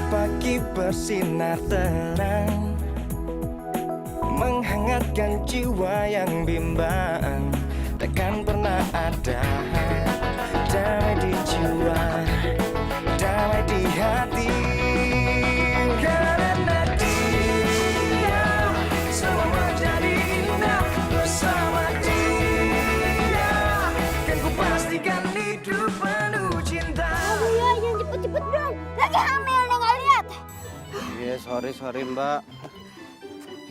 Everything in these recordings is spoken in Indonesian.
pagi bersinar terang, menghangatkan jiwa yang bimbang. Takkan pernah ada damai di jiwa, damai di hati. Karena dia semua menjadi indah bersama dia. Kan ku pastikan hidup penuh cinta. Oh iya, jangan cepet-cepet dong. Lagi hamil nih, nggak lihat. Iya, sorry Mbak.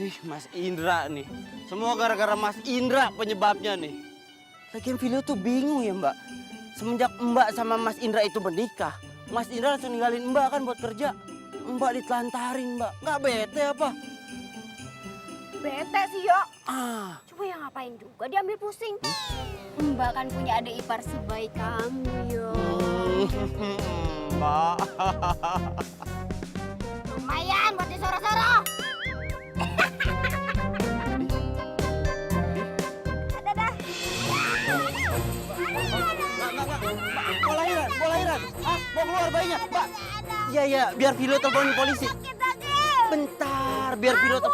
Ih, Mas Indra nih. Semua gara-gara Mas Indra penyebabnya nih. Lagian Filio tuh bingung ya Mbak. Semenjak Mbak sama Mas Indra itu menikah, Mas Indra langsung ninggalin Mbak kan buat kerja. Mbak ditelantarin Mbak. Nggak bete apa? Bete sih, Yo. Ah, Cuma yang ngapain juga diambil pusing. Mbak kan punya adik ipar sebaik kamu, Yo. Mbak. Lumayan buat disoro-soro. Dadah. Mau lahiran. Ah, mau keluar bayinya, Mbak. Iya, biar Filio teleponin polisi. Bentar, biar Filio Bukan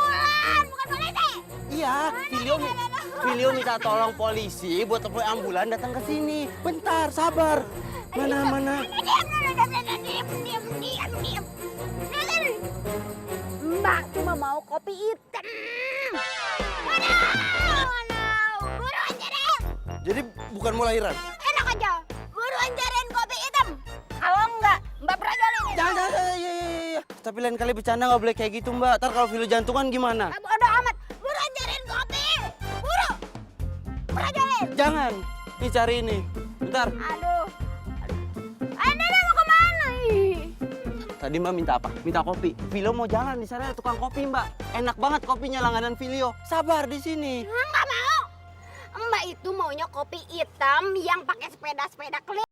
polisi. Iya, Filio minta tolong polisi buat telepon ambulan datang ke sini. Bentar, sabar. Mana? Diam. Mbak cuma mau kopi hitam. Buruan cariin. Jadi bukan mau lahiran? Enak aja. Buruan cariin kopi hitam. Kalau enggak, Mbak perajolin. Jangan, iya. Tapi lain kali bercanda nggak boleh kayak gitu, Mbak. Ntar kalau Filio jantungan gimana? Bodoh amat. Buruan cariin kopi. Buru. Perajolin. Jangan. Nih cari ini. Bentar. Aduh. Anda mau kemana? Tadi Mbak minta apa? Minta kopi. Filio mau jalan di sana ada tukang kopi, Mbak. Enak banget kopinya langganan Filio. Sabar di sini. Enggak mau. Mbak itu maunya kopi hitam yang pakai sepeda keliling.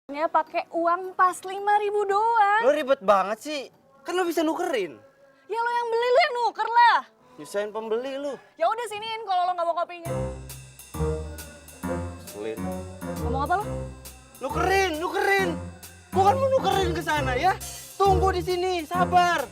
Ya pakai uang pas 5.000 doang. Lo ribet banget sih. Kan lo bisa nukerin. Ya lo yang beli, lo yang nuker lah. Nyusahin pembeli lo. Ya udah siniin kalau lo nggak mau kopinya. Sulit. Ngomong apa lo? Nukerin, nukerin. Gua kan mau nukerin ke sana ya. Tunggu di sini, sabar.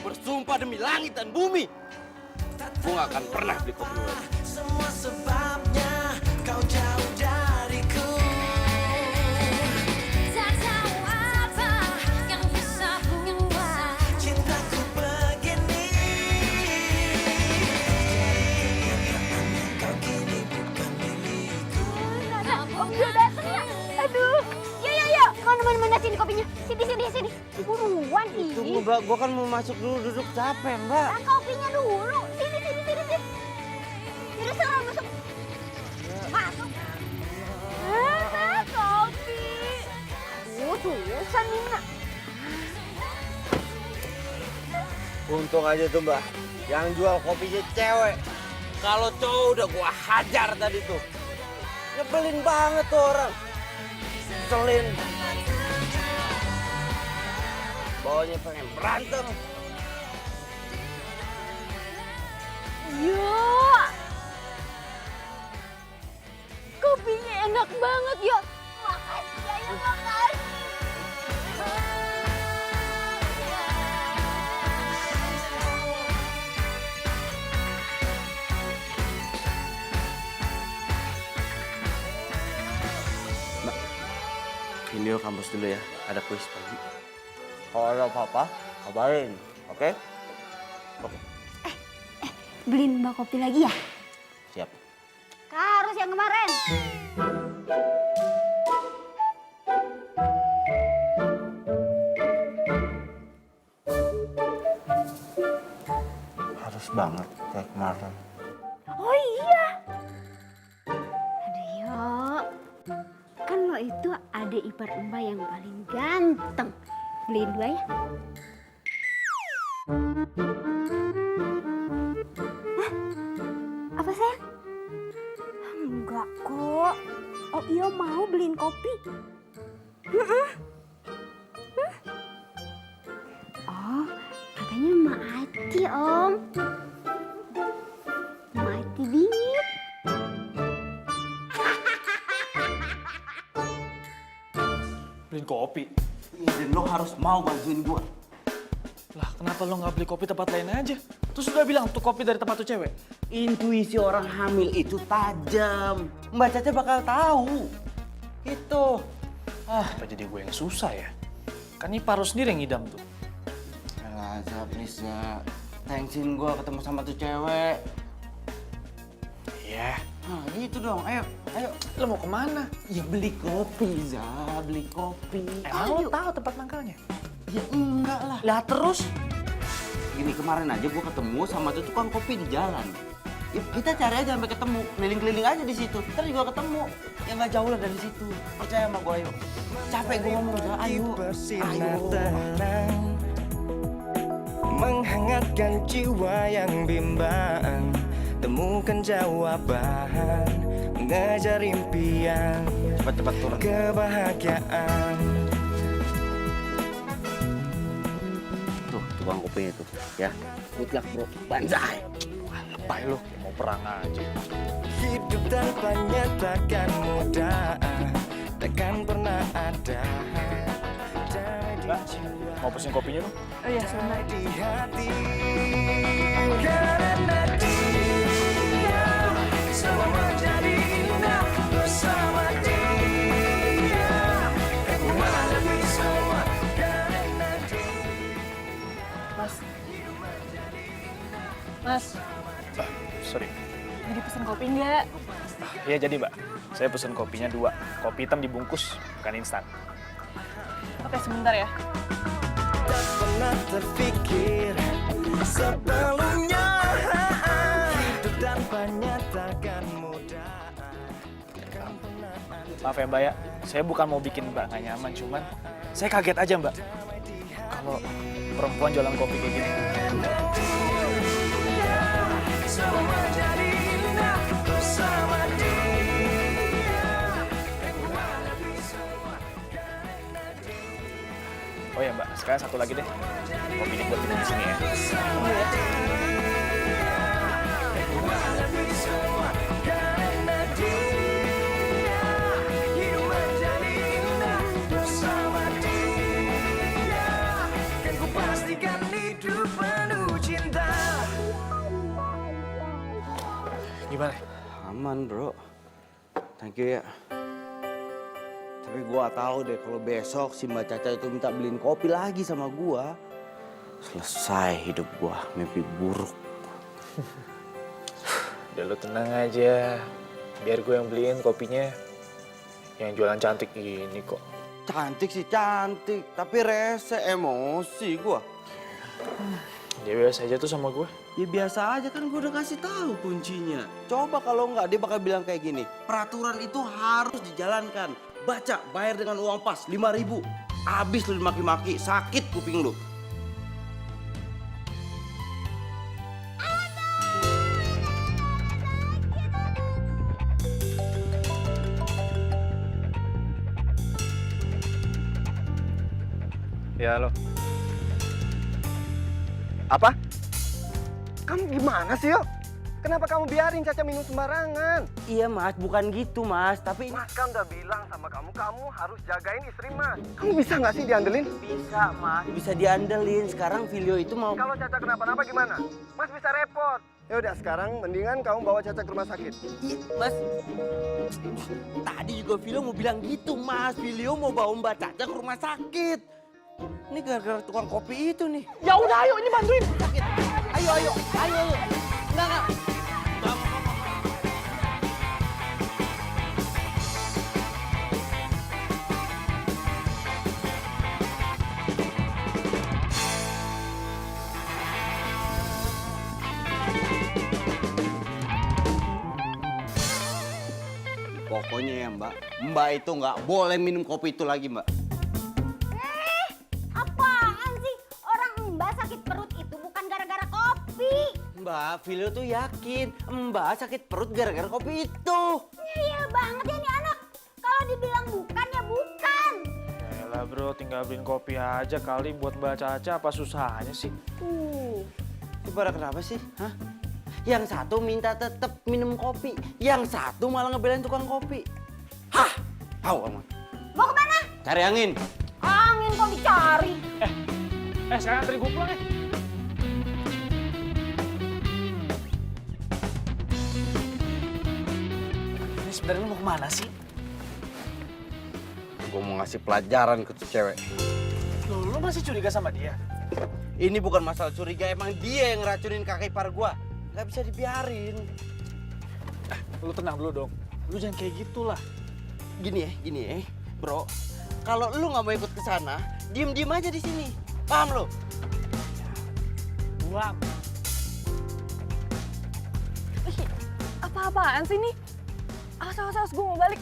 Bersumpah demi langit dan bumi, gue gak akan pernah beli kopi lagi. Semua sebabnya kau jauh dariku. Tak tahu apa yang bisa membuat Cintaku begini. Kau kini bukan milikku. Om Jo dateng ya. Aduh. Ya. Mana sini kopinya. Sini. Buruan Tunggu ih. mbak, gue kan mau masuk dulu, duduk capek mbak. Ah, kopinya dulu. Sini. Yaudah sana masuk. Masuk. Kopi. Susah Nina. Untung aja tuh mbak, yang jual kopinya cewek. Kalau cowok udah gue hajar tadi tuh. Nyebelin banget tuh orang. Selin. Bawanya pengen berantem. Yuk. Kopinya enak banget yuk. Makasih ya, makasih. Video kampus dulu ya, ada kuis pagi. Kalau ada apa-apa, kabarin, oke? Oke. Beliin Mbak kopi lagi ya? Siap. Harus yang kemarin. Harus banget kayak kemarin. Oh iya. Aduh yuk. Kan lo itu adik ipar Mbak yang paling ganteng. Beliin 2 ya. Hah? Apa sayang? Enggak kok. Oh iya mau beliin kopi. Oh katanya Mak Ati om. Mak Ati bingit. Beliin kopi. Dan lo harus mau bantuin gua. Lah kenapa lo nggak beli kopi tempat lain aja? Terus udah bilang tuh kopi dari tempat tuh cewek. Intuisi orang hamil itu tajam. Mbak Caca bakal tahu. Itu. Apa jadi gue yang susah ya? Kan Ipar lo sendiri yang ngidam tuh. Alah, Zah, please, Zah. Thanksin gua ketemu sama tuh cewek. Iya. Nah, gitu dong. Ayo. Lo mau kemana? Ya beli kopi, Zah. Beli kopi. Emang lo tahu tempat mangkalnya? Ya enggak lah. Lah terus? Gini, kemarin aja gua ketemu sama tuh tukang kopi di jalan. Ya, kita cari aja sampai ketemu. Keliling-keliling aja di situ. Ntar juga ketemu. Ya nggak jauh lah dari situ. Percaya sama gua, ayo. Capek gua ngomong, Zah. Ayo. Bersinar terang, menghangatkan jiwa yang bimbang. Temukan jawaban, mengejar impian, Cepat-cepat turun. kebahagiaan. Tuh, tukang kopinya tuh. Ya, good luck bro. Banzai. Lebay lo, kayak mau perang aja. Hidup tanpanya takkan mudah, takkan pernah ada. Mbak, mau pesen kopinya lo? Oh iya sebentar. Di hati, karena dia semua menjadi indah bersama dia. Aku menghadapi semua karena dia. Mas, Sorry. jadi pesen kopi nggak? Iya jadi mbak. Saya pesen kopinya 2. Kopi hitam dibungkus, bukan instan. Oke sebentar ya. Tak pernah terfikir sebelumnya. Hidup tanpa nyata kan mudah. Maaf ya Mbak ya, saya bukan mau bikin Mbak nggak nyaman, cuman saya kaget aja Mbak. Kalau perempuan jualan kopi kayak gini. Semua jadi indah bersama dia. Oh ya Mbak, sekarang satu lagi deh. Kopinya buat minum di sini ya. Pastikan hidup penuh cinta. Gimana? Aman bro, thank you ya. Tapi gua tahu deh kalau besok si Mbak Caca itu minta beliin kopi lagi sama gua, selesai hidup gua, mimpi buruk. Udah lu tenang aja, biar gue yang beliin kopinya. Yang jualan cantik gini kok. Cantik sih cantik, tapi rese, emosi gua. Dia biasa aja tuh sama gue. Ya biasa aja kan gua udah kasih tahu kuncinya. Coba kalau nggak dia bakal bilang kayak gini, peraturan itu harus dijalankan. Baca, bayar dengan uang pas 5.000. Abis lu dimaki-maki, sakit kuping lu. Ya lo. Apa? Kamu gimana sih, yo? Kenapa kamu biarin Caca minum sembarangan? Iya mas, bukan gitu mas, tapi... Mas kan udah bilang sama kamu, kamu harus jagain istri Mas. Kamu bisa nggak sih diandelin? Bisa mas, bisa diandelin. Sekarang Vilio itu mau... Kalau Caca kenapa-napa gimana? Mas bisa repot. Ya udah, sekarang mendingan kamu bawa Caca ke rumah sakit. Iya mas, tadi juga Vilio mau bilang gitu mas. Vilio mau bawa Mbak Caca ke rumah sakit. Ini gara-gara tukang kopi itu nih. Ya udah, ayo ini bantuin. Sakit. Ayo. Enggak. Pokoknya ya Mbak itu nggak boleh minum kopi itu lagi Mbak. Apaan sih? Orang Mbak sakit perut itu bukan gara-gara kopi. Mbak, Vilio tuh yakin Mbak sakit perut gara-gara kopi itu. Iya banget ya nih anak. Kalau dibilang bukan ya bukan. Yalah bro, tinggal beliin kopi aja kali buat Mbak Caca, apa susahnya sih? Ibarat kenapa sih? Hah? Yang satu minta tetap minum kopi, yang satu malah ngebelain tukang kopi. Hah? Tahu kamu? Mau kemana? Cari angin. Angin kok dicari. Sekarang anterin gue pulang ya. Ini sebenarnya lu mau kemana sih? Gue mau ngasih pelajaran ke tuh cewek. Lu masih curiga sama dia? Ini bukan masalah curiga, emang dia yang ngeracunin kakek ipar gua. Gak bisa dibiarin. Lu tenang dulu dong. Lu jangan kayak gitulah. Gini ya, bro. Kalau lu nggak mau ikut ke sana, diem aja di sini. Paham lo? Buang. Apa-apaan sih nih? Awas, gue mau balik.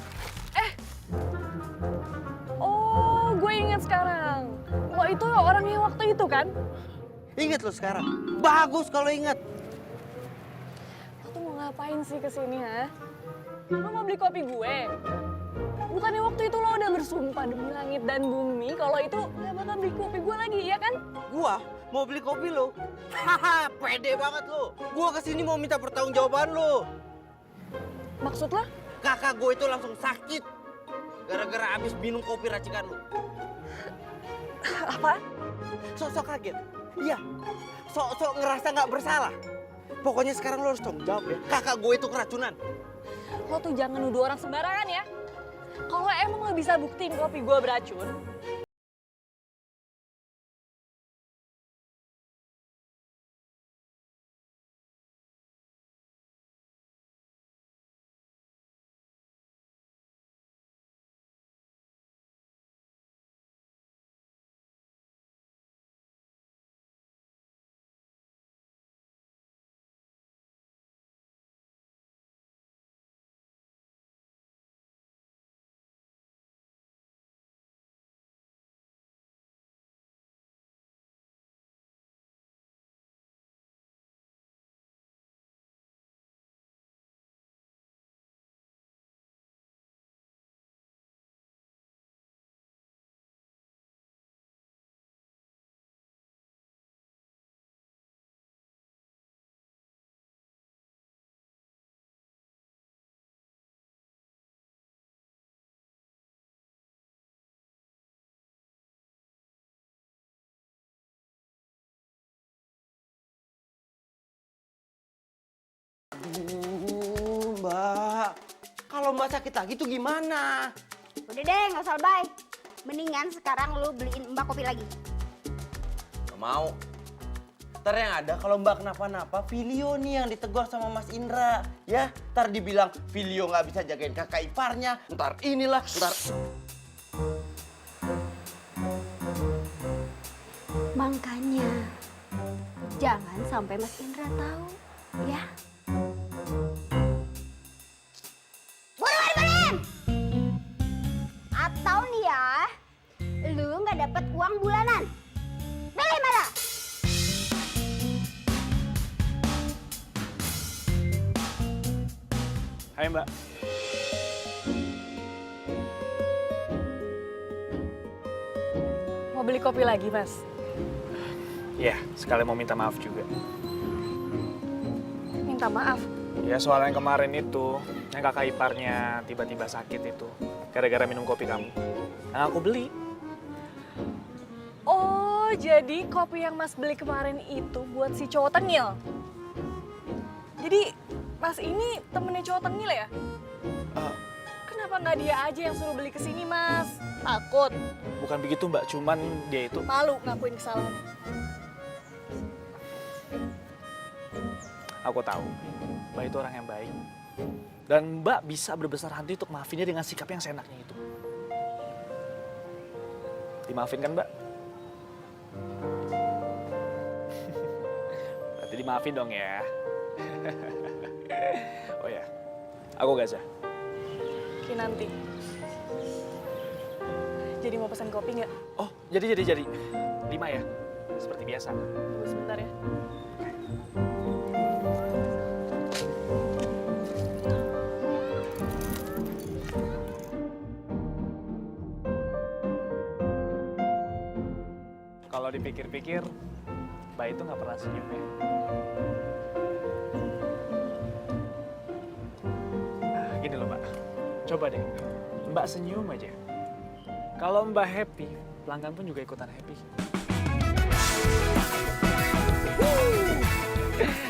Oh, gue ingat sekarang. Lo itu orang yang waktu itu kan? Ingat lo sekarang. Bagus kalau ingat. Lo tuh mau ngapain sih kesini, ha? Lo mau beli kopi gue? Bukannya waktu itu lo udah bersumpah demi langit dan bumi kalau itu gak bakal beli kopi gue lagi, ya kan? Gua mau beli kopi lo. Haha, pede banget lo. Gua kesini mau minta pertanggungjawaban lo. Maksud lo? Kakak gue itu langsung sakit gara-gara abis minum kopi racikan lo. Apa? Sok-sok kaget. Iya. Sok-sok ngerasa nggak bersalah. Pokoknya sekarang lo harus tanggung jawab ya. Kakak gue itu keracunan. Lo tuh jangan nuduh orang sembarangan ya. Kalau emang lo bisa buktiin kopi gue beracun, Mbak, kalau Mbak sakit lagi tuh gimana? Udah deh, nggak usah lebay. Mendingan sekarang lu beliin Mbak kopi lagi. Gak mau. Ntar yang ada kalau Mbak kenapa-napa, Filio nih yang ditegur sama Mas Indra. Ya, ntar dibilang Filio nggak bisa jagain kakak iparnya. Ntar inilah, ntar... Makanya jangan sampai Mas Indra tahu, ya. Buruan! Atau nih ya, lu nggak dapat uang bulanan. Pilih mana? Hai Mbak. Mau beli kopi lagi, Mas? Ya, sekali mau minta maaf juga. Minta maaf. Ya soal yang kemarin itu, yang kakak iparnya tiba-tiba sakit itu. Gara-gara minum kopi kamu. Yang aku beli. Oh, jadi kopi yang Mas beli kemarin itu buat si cowok tengil? Jadi Mas ini temennya cowok tengil ya? Kenapa nggak dia aja yang suruh beli ke sini, Mas? Takut? Bukan begitu Mbak, cuman dia itu. Malu ngakuin kesalahan? Aku tahu, Mbak itu orang yang baik. Dan Mbak bisa berbesar hati untuk maafinnya dengan sikap yang seenaknya itu. Dimaafin kan Mbak? Berarti dimaafin dong ya. Oh ya, aku Gaza. Nanti. Jadi mau pesan kopi nggak? Oh, jadi. 5 ya? Seperti biasa. Tunggu sebentar ya. Kalau dipikir-pikir, Mbak itu nggak pernah senyum ya. Gini loh Mbak, coba deh, Mbak senyum aja. Kalau Mbak happy, pelanggan pun juga ikutan happy.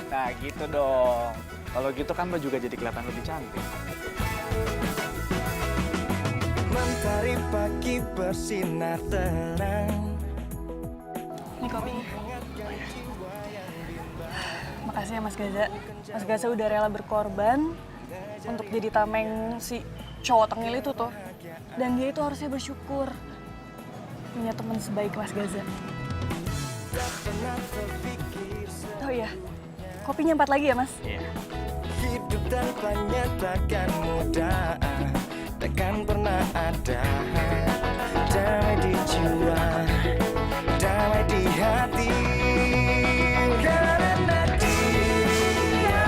Nah gitu dong. Kalau gitu kan Mbak juga jadi kelihatan lebih cantik. Mentari pagi bersinar terang. Ini kopinya. Makasih ya Mas Gaza. Mas Gaza udah rela berkorban untuk jadi tameng si cowok tengil itu tuh. Dan dia itu harusnya bersyukur punya teman sebaik Mas Gaza. Oh iya, kopinya 4 lagi ya Mas? Iya. Hidup tanpanya takkan mudah, takkan pernah ada. Damai di jiwa, damai di hati. Karena dia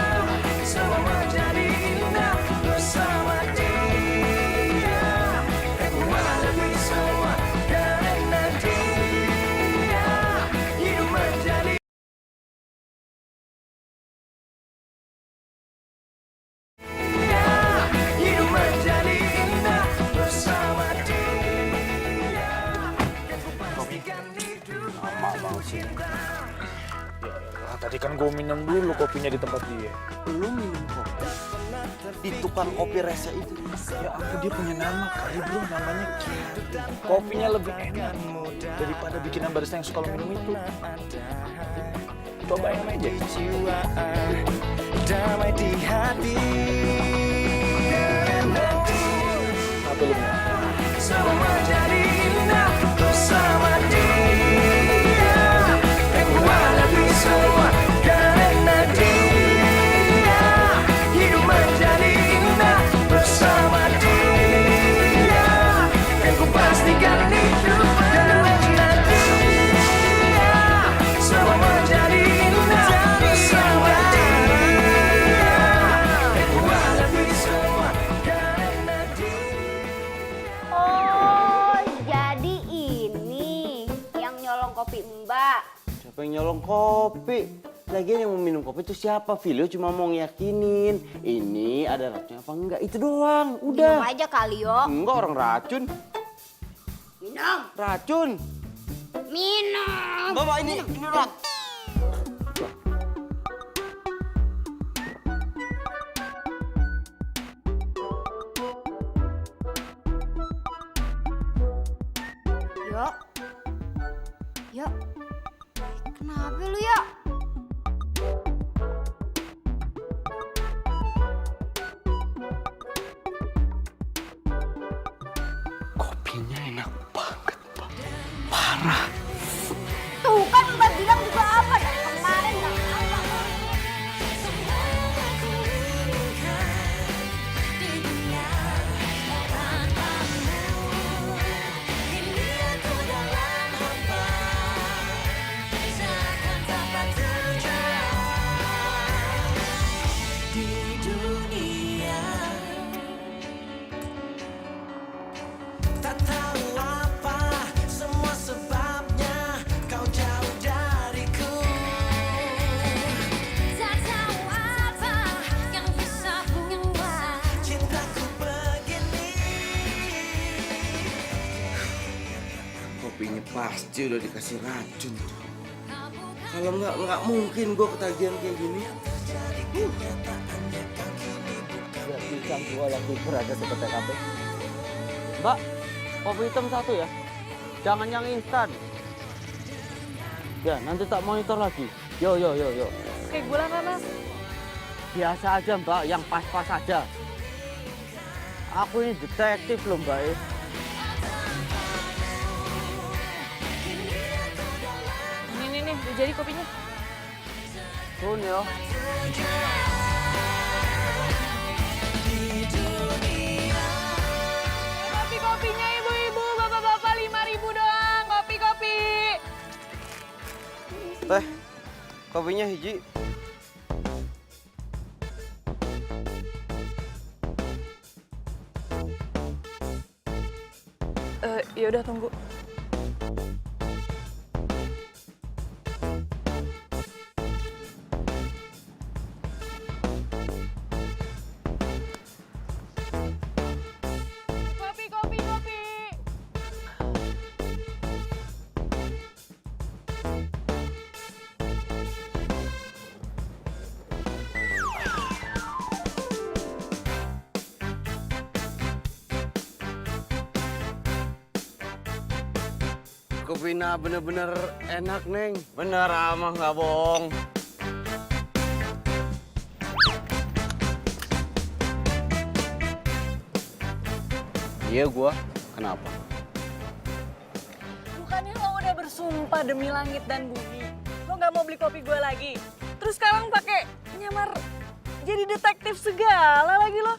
semua menjadi indah bersama dia. Aku lebih semua karena dia hidup menjadi. Hidup menjadi indah bersama dia. Aku pastikan hidup penuh cinta. Ya elah, tadi kan gue minum dulu kopinya di tempat dia. Lu minum kopi di tukang kopi rese itu. Ya ampun, dia punya nama kali bro, namanya Kiati. Kopinya lebih enak daripada bikinan barista yang suka lo minum itu. Cobain aja. Jiwa damai di hati. Karena dia Apa lu mau? semua menjadi indah bersama dia. Aku lebih semua karena dia hidup menjadi indah bersama dia. Dan ku pastikan hidup karena dia semua menjadi indah bersama dia. Aku lebih semua karena dia. Oh, jadi ini yang nyolong kopi Mbak. Siapa yang nyolong kopi? Lagian yang mau minum kopi itu siapa? Filio cuma mau ngiyakinin ini ada racun apa enggak, itu doang. Minum Udah. aja kali yo. Enggak, orang racun. Minum. Racun. Minum. Bapak ini rat. Kenapa lu ya? Kopinya enak banget, Mbak. Parah. Tuh kan Mbak bilang juga apa dari kemarin nggak apa. Tak tahu apa semua sebabnya kau jauh dariku. Tak tahu apa yang bisa buat Cintaku begini. Kopinya pasti udah dikasih racun. Kalau nggak mungkin gue ketagihan kayak gini. Gak bisa gue lagi berada di TKP. Mbak, kopi hitam satu ya. Jangan yang instan. Ya, nanti tak monitor lagi. Yo. Kayak gula nggak, Mas? Biasa aja Mbak, yang pas-pas aja. Aku ini detektif loh Mbak. Nih, udah jadi kopinya. Turun ya. Kopinya ibu-ibu, bapak-bapak 5.000 doang. Kopi. Teh, kopinya hiji. Ya udah tunggu. Kopi. Kopinya bener-bener enak, Neng. Bener, amah nggak bohong. Iya gua, kenapa? Bukannya lo udah bersumpah demi langit dan bumi, lo nggak mau beli kopi gue lagi. Terus sekarang pakai nyamar jadi detektif segala lagi lo.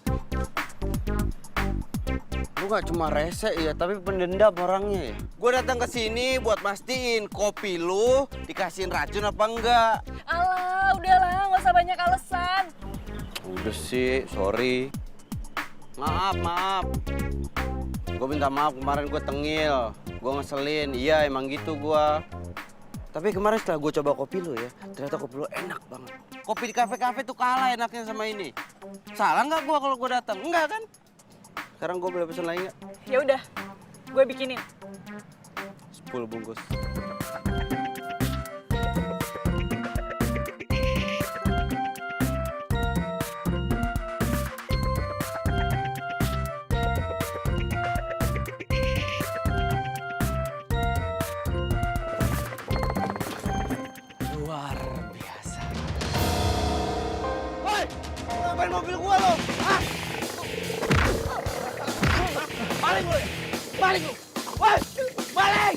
Lu gak cuma rese ya, tapi pendendam orangnya ya. Gue datang ke sini buat mastiin kopi lu dikasihin racun apa enggak. Alah, udahlah, nggak usah banyak alasan. Udah sih, sorry. Maaf. Gue minta maaf kemarin gue tengil, gue ngeselin. Iya emang gitu gue. Tapi kemarin setelah gue coba kopi lu ya, ternyata kopi lu enak banget. Kopi di kafe-kafe tuh kalah enaknya sama ini. Salah nggak gue kalau gue datang? Enggak kan? Sekarang gue boleh pesan lagi nggak? Ya udah, gue bikinin. 10 bungkus. Luar biasa. Woi, ngapain mobil gua lo? Hah? Balik lu! Woi, balik!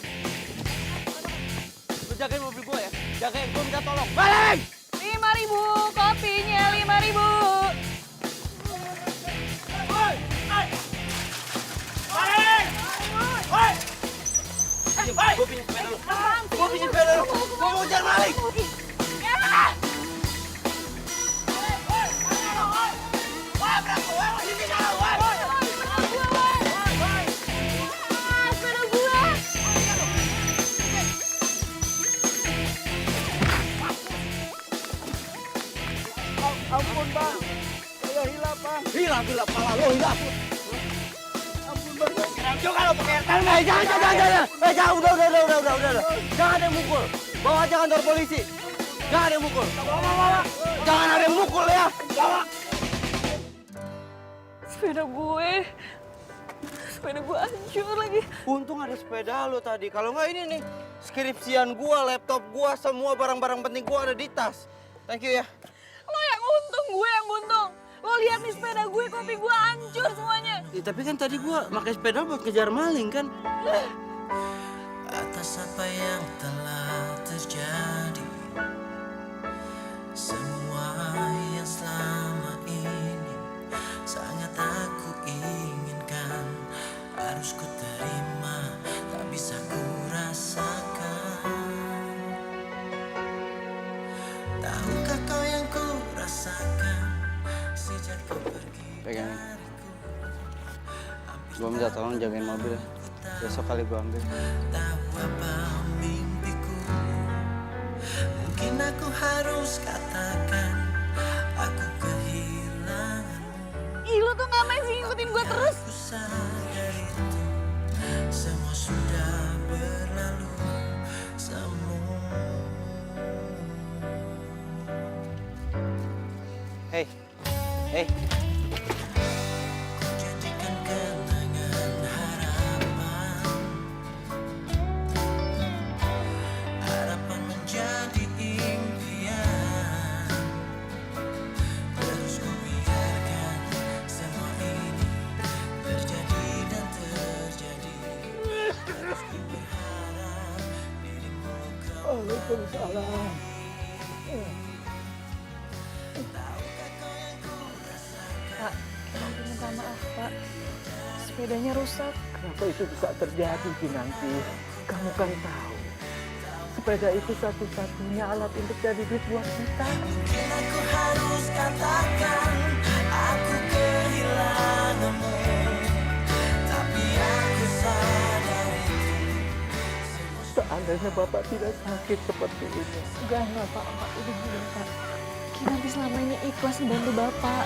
Lu jagain mobil gua ya, jagain, gua minta tolong. Balik! 5.000, kopinya 5.000. Woi, balik! Woi! Gua pinjam sepeda lu. Gua pinjam sepeda lu. Gua mau jalan balik. Ampun bang, saya hilap bang. Hilap, pala lu hilap. Ampun bang. Juga lo pakai jangan. Jangan, udah. Jangan ada yang mukul. Bawa aja kantor polisi. Jangan ada yang mukul. Bawa. Jangan ada yang mukul ya. Bawa. Sepeda gue. sepeda gue hancur lagi. Untung ada sepeda lo tadi. Kalau nggak ini nih, skripsian gua, laptop gua, semua barang-barang penting gua ada di tas. Thank you ya. Lo yang untung, gue yang buntung. Lo lihat nih sepeda gue, kopi gue hancur semuanya. Ya, tapi kan tadi gua pakai sepeda buat kejar maling kan. Atas apa yang telah terjadi, semua yang selama ini sangat aku inginkan, harus ku terima, tak bisa ku rasakan. Tahukah kau yang ku rasakan sejak kau pergi? Pegang. Gua minta tolong jagain mobil ya. Besok kali gua ambil. Tahu apa mimpiku, mungkin aku harus katakan aku kehilanganmu. Ih, lo tuh ngapain sih ngikutin gue terus? Aku sadar itu semua sudah berlalu semua. Hey, hey. Janjikan kenangan harapan, harapan menjadi impian. Terus ku biarkan semua ini terjadi dan terjadi. Terus ku berharap dirimu kembali. Pak, aku minta maaf, Pak. Sepedanya rusak. Kenapa itu bisa terjadi, Kinanti? Kamu kan tahu, sepeda itu satu-satunya alat untuk jadi duit buat kita. Mungkin aku harus katakan aku kehilanganmu, tapi aku sadar itu. Seandainya Bapak tidak sakit seperti ini. Enggak, Pak. Udah dulu, Pak. Kinanti selama ini ikhlas membantu Bapak.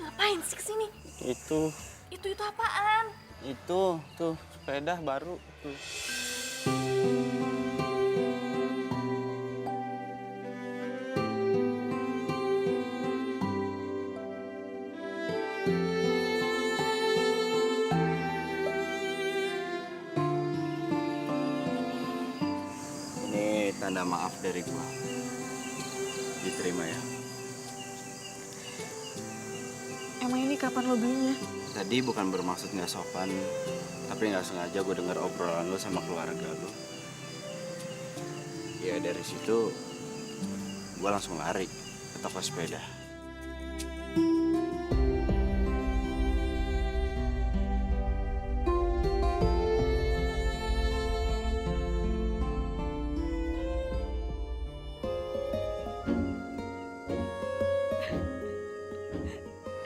Ngapain sih kesini? Itu Itu apaan? tuh sepeda baru tuh. Ini tanda maaf dari gua. Diterima ya. Emang ini kapan lo belinya? Tadi bukan bermaksud nggak sopan, tapi nggak sengaja gue denger obrolan lo sama keluarga lo. Ya dari situ gue langsung lari ke toko sepeda.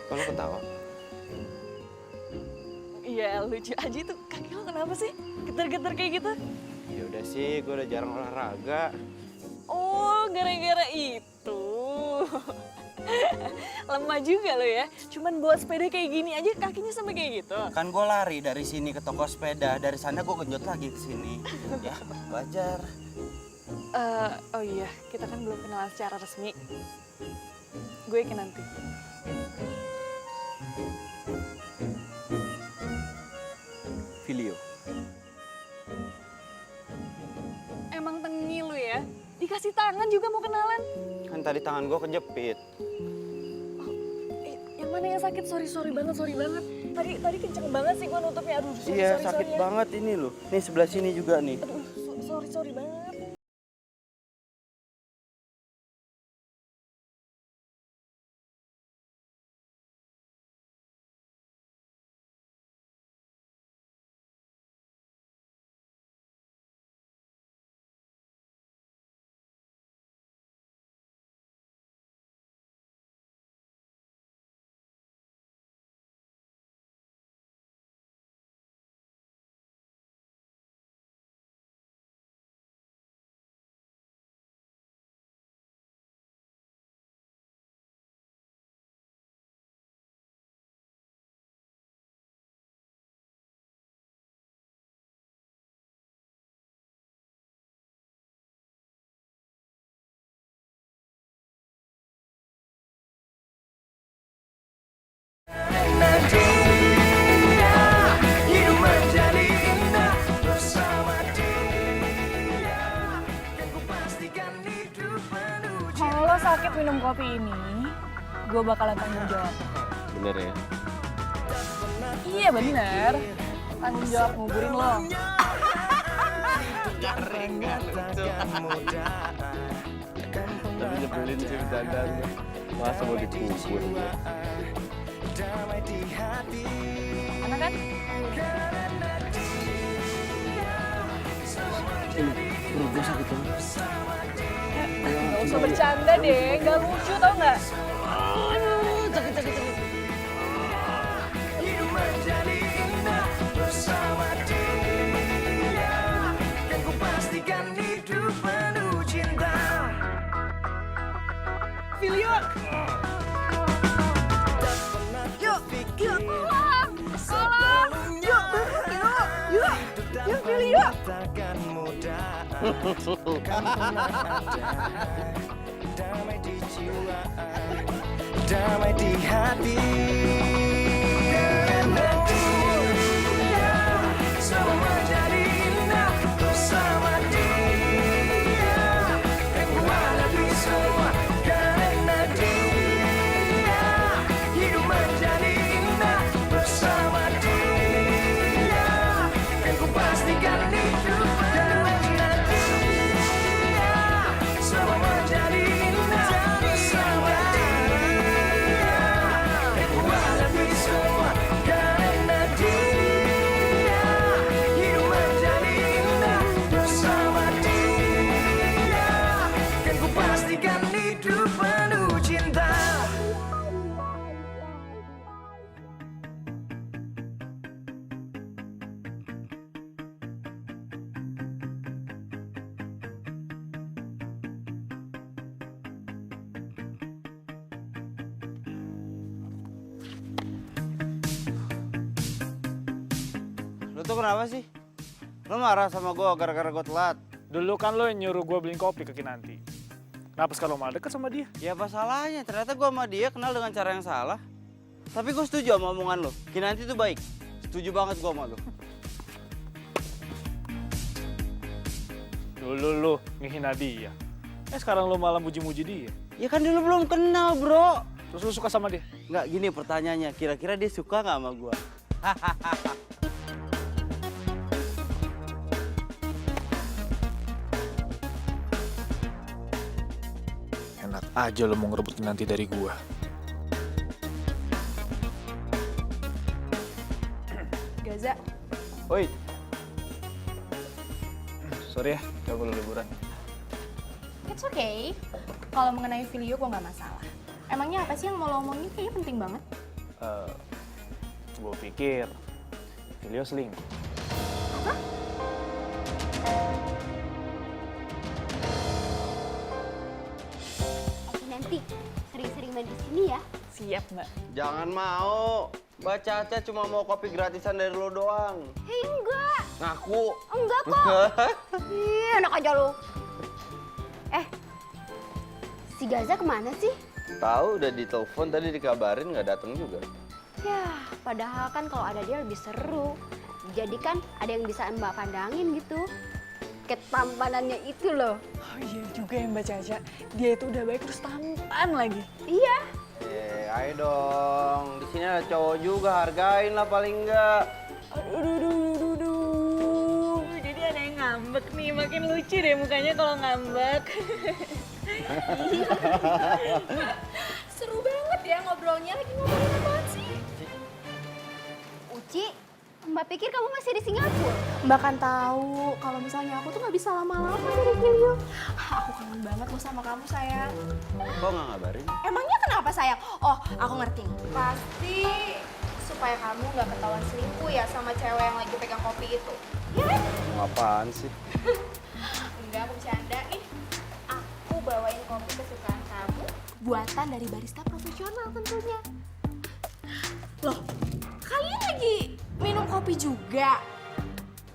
Kalau ketawa, Iya, lucu aja tuh. Kaki lo kenapa sih? Getar-getar kayak gitu? ya udah sih, gue udah jarang olahraga. Oh, gara-gara itu. Lemah juga lo ya. Cuman buat sepeda kayak gini aja kakinya sampai kayak gitu. Kan gue lari dari sini ke toko sepeda, dari sana gue genjot lagi ke sini. Ya, wajar. Oh iya, kita kan belum kenalan secara resmi. Gue Kinanti. Filio. Emang tengil lu ya? Dikasih tangan juga mau kenalan? Kan tadi tangan gue kejepit. Yang mana yang sakit? Sorry banget. Tadi kenceng banget sih gue nutupnya. Aduh, Iya, sorry sakit ya. banget ini loh. Nih sebelah sini juga nih. Aduh, sorry banget. lo sakit minum kopi ini, gue bakalan tanggung jawab. Bener ya? Iya bener, tanggung jawab nguburin lo. Tapi nyebelin sih bercandanya. Masa mau dikubur? Enak kan? Perut gue sakit banget. Gak usah bercanda deh, gak lucu tau gak? Hidup menjadi indah bersama dia. Dan ku pastikan hidup penuh cinta. Filio! Yuk, yuk, tolong! Yuk, yuk, yuk, Filio! Takkan mudah. Damai di jiwa, damai di hati. Karena dia semua menjadi indah bersama dia. Dan ku hadapi semua karena dia. Hidup menjadi indah bersama dia. Dan ku pastikan hidup karena dia. Semua menjadi indah bersama dia. Dan ku hadapi semua karena dia. Hidup menjadi indah bersama dia. Dan ku pastikan hidup penuh cinta. Lu tuh kenapa sih? Lu marah sama gue gara-gara gue telat? Dulu kan lo yang nyuruh gue beliin kopi ke Kinanti. Kenapa sekarang lo malah deket sama dia? Ya apa salahnya? Ternyata gue sama dia kenal dengan cara yang salah. Tapi gue setuju sama omongan lo. Kinanti tuh baik. Setuju banget gue sama lo. Dulu lo ngehina dia. Sekarang lo malah muji-muji dia. Ya kan dulu belum kenal bro. Terus lo suka sama dia? Nggak gini pertanyaannya. Kira-kira dia suka nggak sama gue? Enak aja lo mau ngerebut Kinanti dari gua. Gaza, Oi. Sorry ya, gak boleh liburan. It's okay. Kalau mengenai Filio gue nggak masalah. Emangnya apa sih yang mau lo omongin? Kayaknya penting banget. Gue pikir Filio selingkuh. Oke nanti sering-sering main di sini ya. siap mbak. Jangan mau. Mbak Caca cuma mau kopi gratisan dari lo doang. Hei enggak, Ngaku. enggak kok. Ih, enak aja lu. Si Gaza kemana sih? Tahu udah ditelepon tadi dikabarin nggak datang juga. Ya, padahal kan kalau ada dia lebih seru. Jadi kan ada yang bisa Mbak pandangin gitu. Ketampanannya itu loh. Oh iya juga ya Mbak Caca. Dia itu udah baik terus tampan lagi. Iya. Ayo dong. Di sini ada cowok juga, hargain lah paling enggak. Aduh. Jadi ada yang ngambek nih, makin lucu deh mukanya kalau ngambek. Seru banget ya ngobrolnya, lagi ngobrolin apaan sih? Uci, Mbak pikir kamu masih di Singapura? Mbak kan tahu kalau misalnya aku tuh nggak bisa lama-lama dari Filio. Aku kangen banget loh sama kamu sayang. Kok nggak ngabarin? Emangnya kenapa sayang? Oh, aku ngerti. Pasti supaya kamu nggak ketahuan selingkuh ya sama cewek yang lagi pegang kopi itu. Ya kan? Apaan sih? Enggak, aku bercanda. Nih, aku bawain kopi kesukaan kamu. Buatan dari barista profesional tentunya. Loh, kalian lagi minum kopi juga?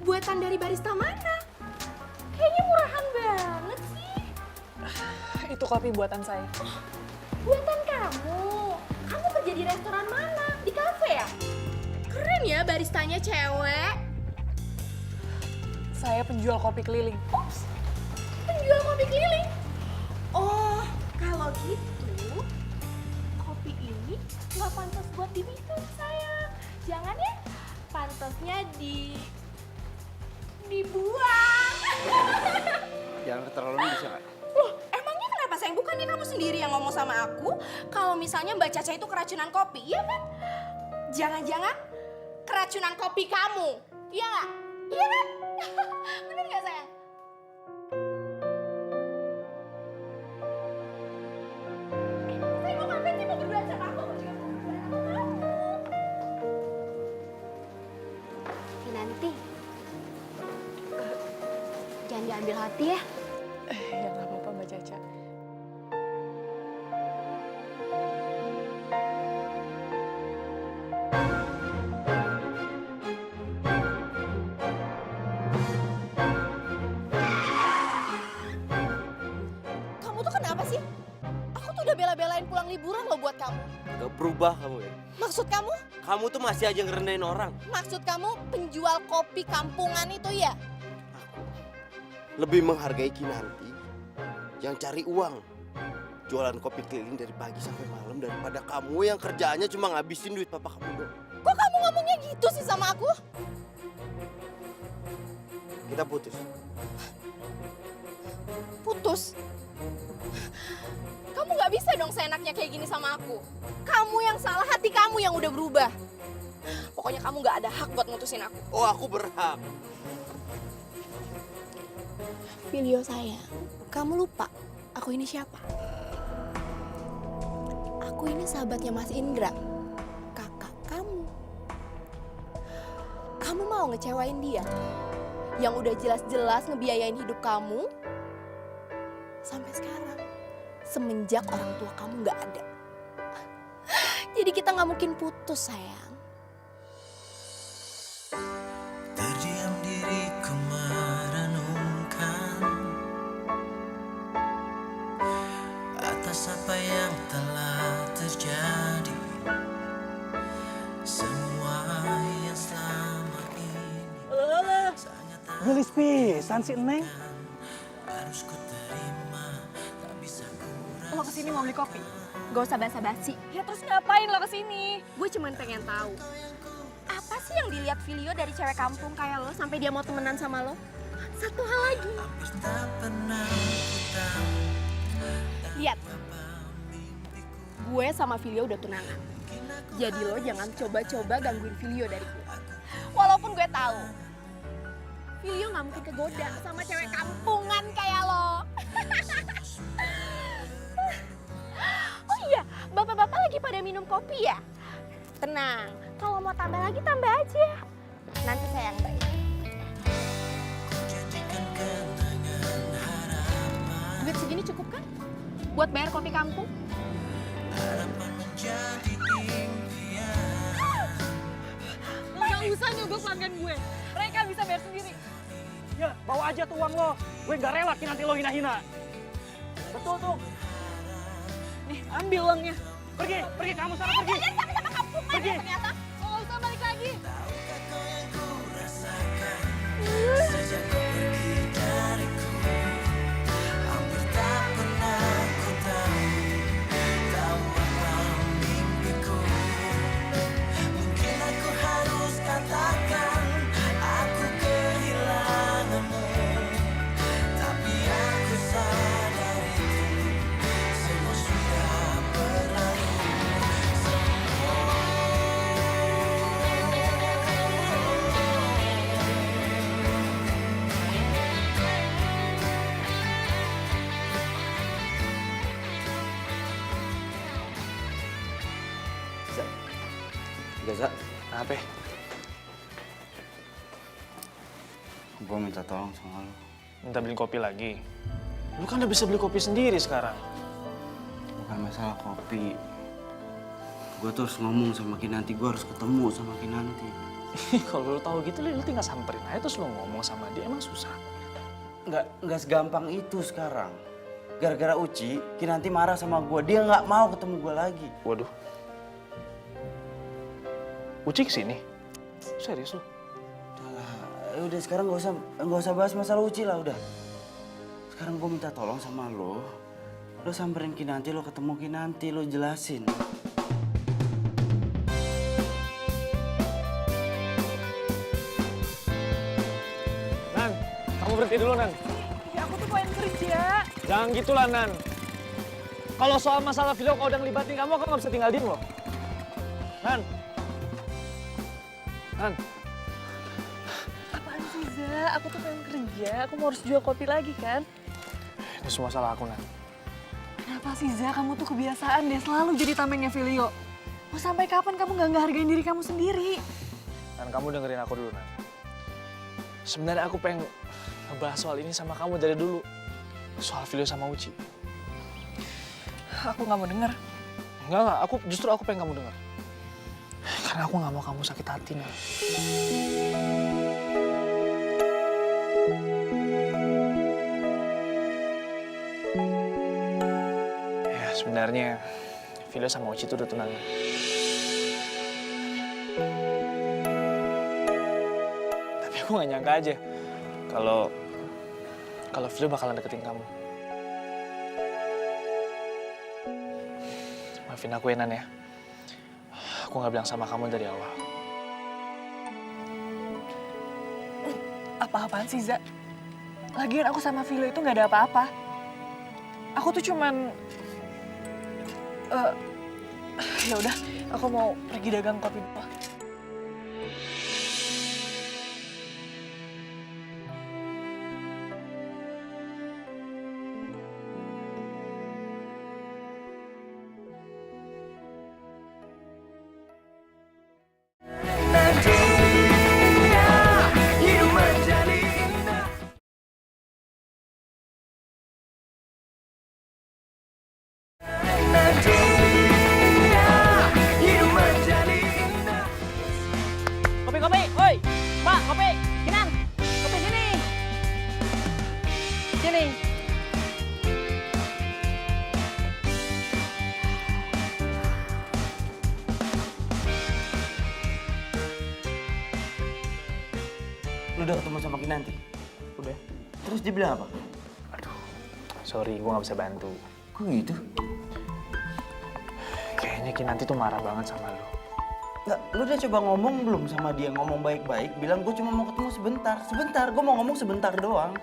Buatan dari barista mana? Kayaknya murahan banget sih. Itu kopi buatan saya. Buatan kamu? Kamu kerja di restoran mana? Di kafe ya? Keren ya baristanya cewek. Saya penjual kopi keliling. Ups, penjual kopi keliling. Oh, kalau dibuang. Jangan keterlaluan bisa nggak? Loh, emangnya kenapa sayang? Bukannya kamu sendiri yang ngomong sama aku kalau misalnya Mbak Caca itu keracunan kopi, iya kan? Jangan-jangan keracunan kopi kamu, iya nggak? Iya kan? Bener nggak sayang? Saya mau ngapain sih mau berdua sama aku? Aku juga mau berdua sama kamu. Kinanti, jangan diambil hati ya. Ya nggak apa-apa Mbak Caca. Kamu tuh kenapa sih? Aku tuh udah bela-belain pulang liburan loh buat kamu. Gak berubah kamu ya? Maksud kamu? Kamu tuh masih aja ngerendahin orang. Maksud kamu penjual kopi kampungan itu ya? Lebih menghargai Kinanti yang cari uang. Jualan kopi keliling dari pagi sampai malam daripada kamu yang kerjaannya cuma ngabisin duit papa kamu doang. Kok kamu ngomongnya gitu sih sama aku? Kita putus. Putus? Kamu gak bisa dong seenaknya kayak gini sama aku. Kamu yang salah, hati kamu yang udah berubah. Pokoknya kamu gak ada hak buat mutusin aku. Oh, aku berhak. Filio sayang, kamu lupa aku ini siapa? Aku ini sahabatnya Mas Indra, kakak kamu. Kamu mau ngecewain dia? Yang udah jelas-jelas ngebiayain hidup kamu sampai sekarang, semenjak orang tua kamu nggak ada. Jadi kita nggak mungkin putus sayang. Terdiam diriku merenungkan atas apa yang telah terjadi. Semua yang selama ini sangat tak Gelis pisan si Neng. harus ku terima, tak bisa ku Lo kesini mau beli kopi? Gak usah basa-basi. Ya terus ngapain lo kesini? Gue cuman pengen tahu. Apa sih yang dilihat Filio dari cewek kampung kayak lo sampai dia mau temenan sama lo? Satu hal lagi. hampir tak pernah ku tahu. Lihat, gue sama Filio udah tunangan. Jadi lo jangan coba-coba gangguin Filio dari gue. Walaupun gue tahu Filio nggak mungkin kegoda sama cewek kampungan kayak lo. Oh iya, bapak-bapak lagi pada minum kopi ya? Tenang, kalau mau tambah lagi tambah aja. Nanti saya yang bayar. Janjikan kenangan harapan, Duit segini cukup kan? Buat bayar kopi kampung? harapan menjadi impian. Lo gak usah nyogok pelanggan gue. Mereka bisa bayar sendiri. Ya, bawa aja tuh uang lo. Gue gak rela nanti lo hina-hina. Betul tuh. Nih, ambil uangnya. Pergi kamu sana pergi. Kalian sama-sama kampungan Pergi. ya ternyata. Lo gak usah balik lagi. Tahukah kau yang ku rasakan sejak kau pergi dariku? Hampir tak pernah ku tahu apa mimpiku. Mungkin aku harus katakan aku kehilanganmu, tapi aku sadar itu semua sudah berlalu. Gaza, Apa? gue minta tolong sama lo. Minta beli kopi lagi? Lu kan udah bisa beli kopi sendiri sekarang. Bukan masalah kopi. Gue terus ngomong sama Kinanti, gue harus ketemu sama Kinanti. Kalau lu tahu gitu, lu tinggal samperin aja terus lu ngomong sama dia. Emang susah? Nggak segampang itu sekarang. Gara-gara Uci, Kinanti marah sama gue. Dia nggak mau ketemu gue lagi. Waduh. Uci kesini? Serius lu? Udah sekarang nggak usah bahas masalah Uci lah udah. Sekarang gue minta tolong sama lo. Lo samperin Kinanti, lo ketemu Kinanti, lo jelasin. Nanti dulu, Nan. Ya aku tuh pengen kerja. Jangan gitu lah, Nan. Kalau soal masalah video kau udah ngelibatin kamu, aku nggak bisa tinggal diem loh. Nan. Nan. Apaan sih, Za? Aku tuh pengen kerja. Aku mau harus jual kopi lagi kan? Ini semua salah aku, Nan. Kenapa sih, Za? Kamu tuh kebiasaan deh selalu jadi tamengnya Filio. Mau sampai kapan kamu nggak ngehargain diri kamu sendiri? Nan, kamu dengerin aku dulu, Nan. Sebenarnya aku pengen ngebahas soal ini sama kamu dari dulu. Soal Filio sama Uci. Aku nggak mau denger. Enggak. Justru aku pengen kamu dengar. Karena aku nggak mau kamu sakit hati, Nan. Ya, sebenarnya Filio sama Uci itu udah tunangan. Tapi aku nggak nyangka aja kalau Filio bakalan deketin kamu. Maafin aku ya, Nan ya. Aku nggak bilang sama kamu dari awal. Apa-apaan sih, Za? Lagian aku sama Filio itu nggak ada apa-apa. Aku tuh cuman... ya udah, aku mau pergi dagang kopi dulu. Kopi, woi, Pak, kopi, Kinan, kopi sini, sini. Lu udah ketemu sama Kinanti? Udah. Terus dia bilang apa? Aduh, sorry, gue nggak bisa bantu. Kok gitu? Kayaknya Kinanti tuh marah banget sama lu. Nggak, lu udah coba ngomong belum sama dia? Ngomong baik-baik, bilang gue cuma mau ketemu sebentar. Sebentar, gue mau ngomong sebentar doang.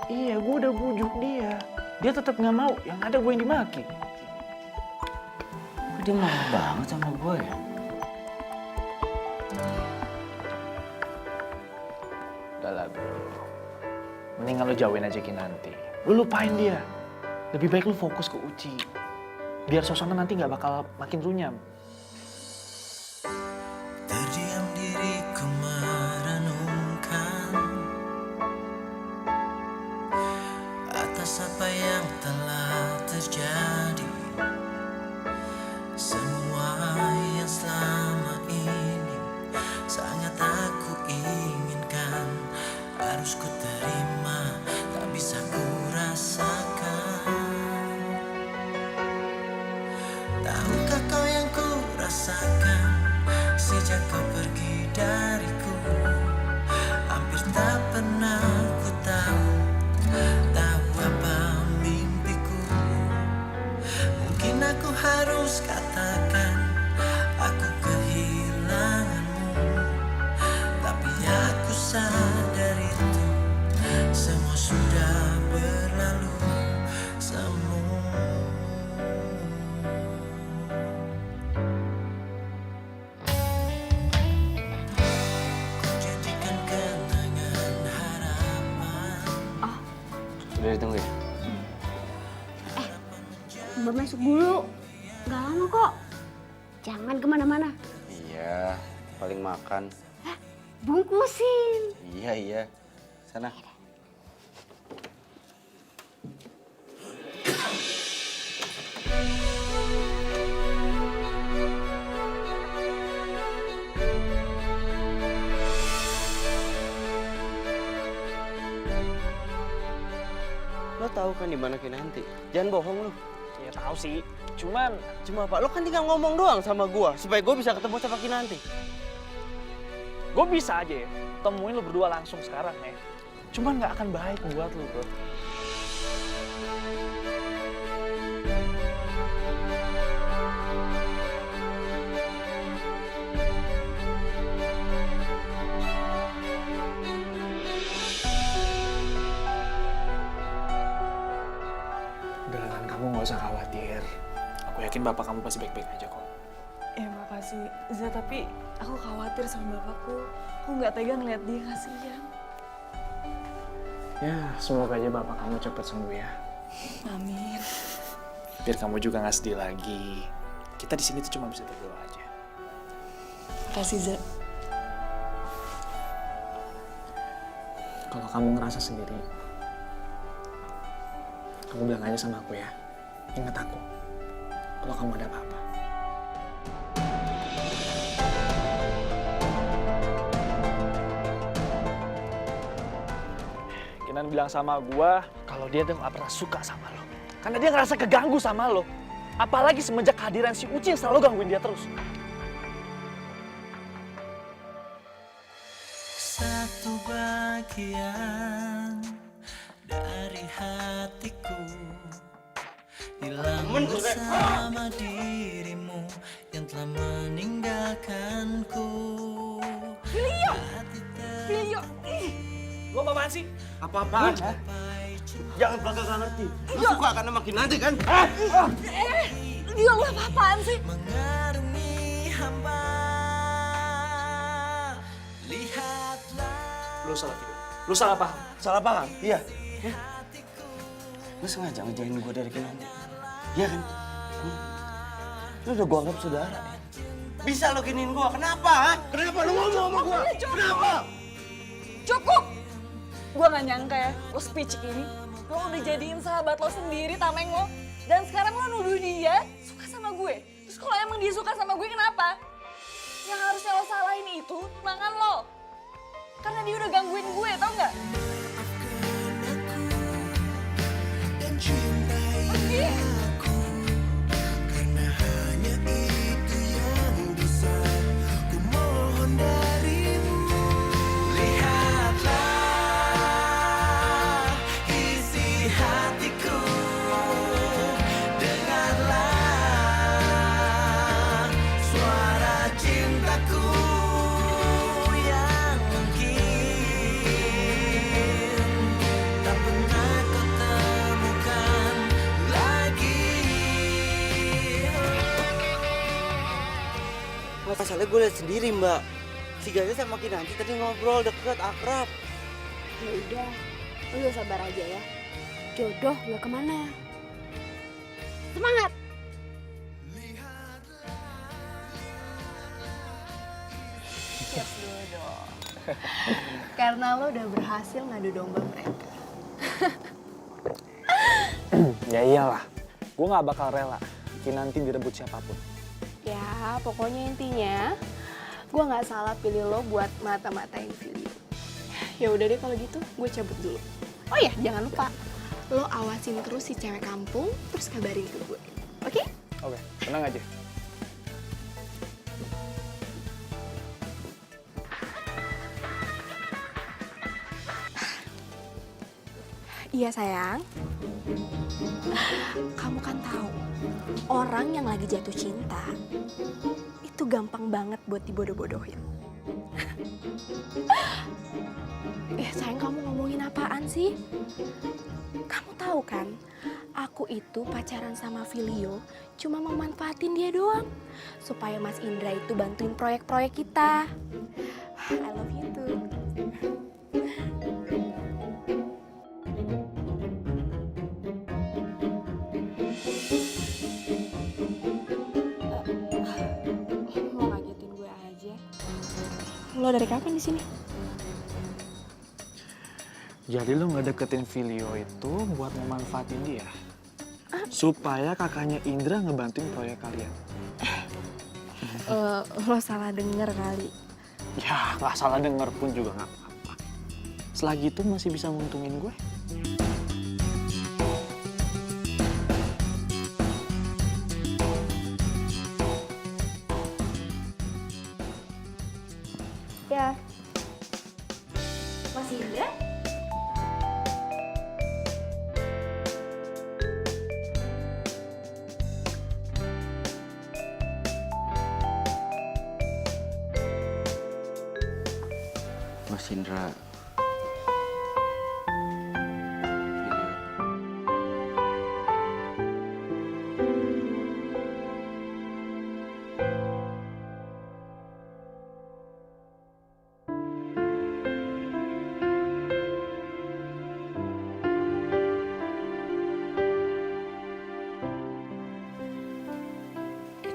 Iya, gue udah bujuk dia. Dia tetap nggak mau, yang ada gue yang dimaki. Kok dia marah banget sama gue ya? Udah lah, bro. Mendingan lu jauhin aja Kinanti. Lu lupain dia. Lebih baik lu fokus ke Uci. Biar suasana nanti nggak bakal makin runyam. Terdiam diriku merenungkan atas apa yang telah terjadi. Semua yang selama ini sangat aku inginkan, harus ku terima, tak bisa ku rasakan. Tahukah kau yang ku rasakan sejak kau pergi dariku? Hampir tak pernah ku tahu apa mimpiku. Mungkin aku harus katakan aku kehilanganmu, tapi aku sadar itu semua sudah berlalu semua. Jadikan kenangan harapan. Udah ditunggu ya? Mbak masuk dulu. Gak lama kok. Jangan kemana-mana. Iya, paling makan. Bungkusin. Iya. Sana. Lo tahu kan di mana Kinanti? Jangan bohong lu. Ya tahu sih. Cuman Cuma apa? Lo kan tinggal ngomong doang sama gua supaya gua bisa ketemu sama Kinanti. gue bisa aja ya temuin lu berdua langsung sekarang ya. Cuman nggak akan baik buat lu, bro. Kamu nggak usah khawatir. Aku yakin bapak kamu pasti baik-baik aja kok. Ya makasih, Za, tapi aku khawatir sama bapakku. Aku nggak tega ngeliat dia, kasihan. Ya, semoga aja bapak kamu cepat sembuh ya. Amin. Biar kamu juga nggak sedih lagi. Kita di sini tuh cuma bisa berdoa aja. Makasih, Za. Kalau kamu ngerasa sendiri, kamu bilang aja sama aku ya. Ingat aku, kalau kamu ada apa-apa. Kinan bilang sama gua kalau dia tuh gak pernah suka sama lo. Karena dia ngerasa keganggu sama lo. Apalagi semenjak kehadiran si Uci yang selalu gangguin dia terus. Satu bagian dari hatiku hilang bersama dirimu yang telah meninggalkanku. Filio! Lo apaan sih? Apa-apaan? Jangan belakangan ngerti. Lu suka karena makin nanti kan? Dia lo apa-apaan sih? Mengarungi hamba. Lihatlah. Lo salah video. Lo salah paham. Salah paham? Iya. Lu sengaja ngejauhin gue dari Kinanti? Iya kan? Lu udah gue anggap saudara ya? Bisa lo giniin gue, kenapa? Ha? Kenapa lu ngomong sama gue? Kenapa? Cukup! Gue gak nyangka ya, lo speech ini. Lo udah jadiin sahabat lo sendiri, tameng lo. Dan sekarang lo nuduh dia suka sama gue. Terus kalau emang dia suka sama gue, kenapa? Yang harusnya lo salahin itu tunangan lo. Karena dia udah gangguin gue, tau gak? Dan cintai aku karena hanya itu yang bisa ku mohon darimu. Lihatlah isi hatiku, dengarlah suara cintaku yang mungkin tak pernah kau temukan lagi. Masalahnya gue lihat sendiri mbak. Si Gaza sama Kinanti tadi ngobrol deket, akrab. Ya udah, lu sabar aja ya. Jodoh gak kemana. Semangat! Cheers dulu dong. Karena lo udah berhasil ngadu domba mereka. Ya iyalah. Gue gak bakal rela Kinanti direbut siapapun. Ya, pokoknya intinya gue nggak salah pilih lo buat mata-matain Filio. Ya udah deh kalau gitu, gue cabut dulu. Oh ya, jangan lupa lo awasin terus si cewek kampung, terus kabarin ke gue. Oke? Oke, tenang aja. Iya sayang. Kamu kan tahu, orang yang lagi jatuh cinta itu gampang banget buat dibodoh-bodohin. Sayang, kamu ngomongin apaan sih? Kamu tahu kan, aku itu pacaran sama Filio cuma mau manfaatin dia doang. Supaya Mas Indra itu bantuin proyek-proyek kita. I love you too. Mau ngagetin gue aja. Lo dari kapan di sini? Jadi lu ngedeketin Filio itu buat memanfaatin dia? Supaya kakaknya Indra ngebantuin proyek kalian? Lo salah denger kali. Ya, nggak salah denger pun juga nggak apa-apa. Selagi itu masih bisa nguntungin gue. Ya. Mas Indra? Mas Indra. Filio.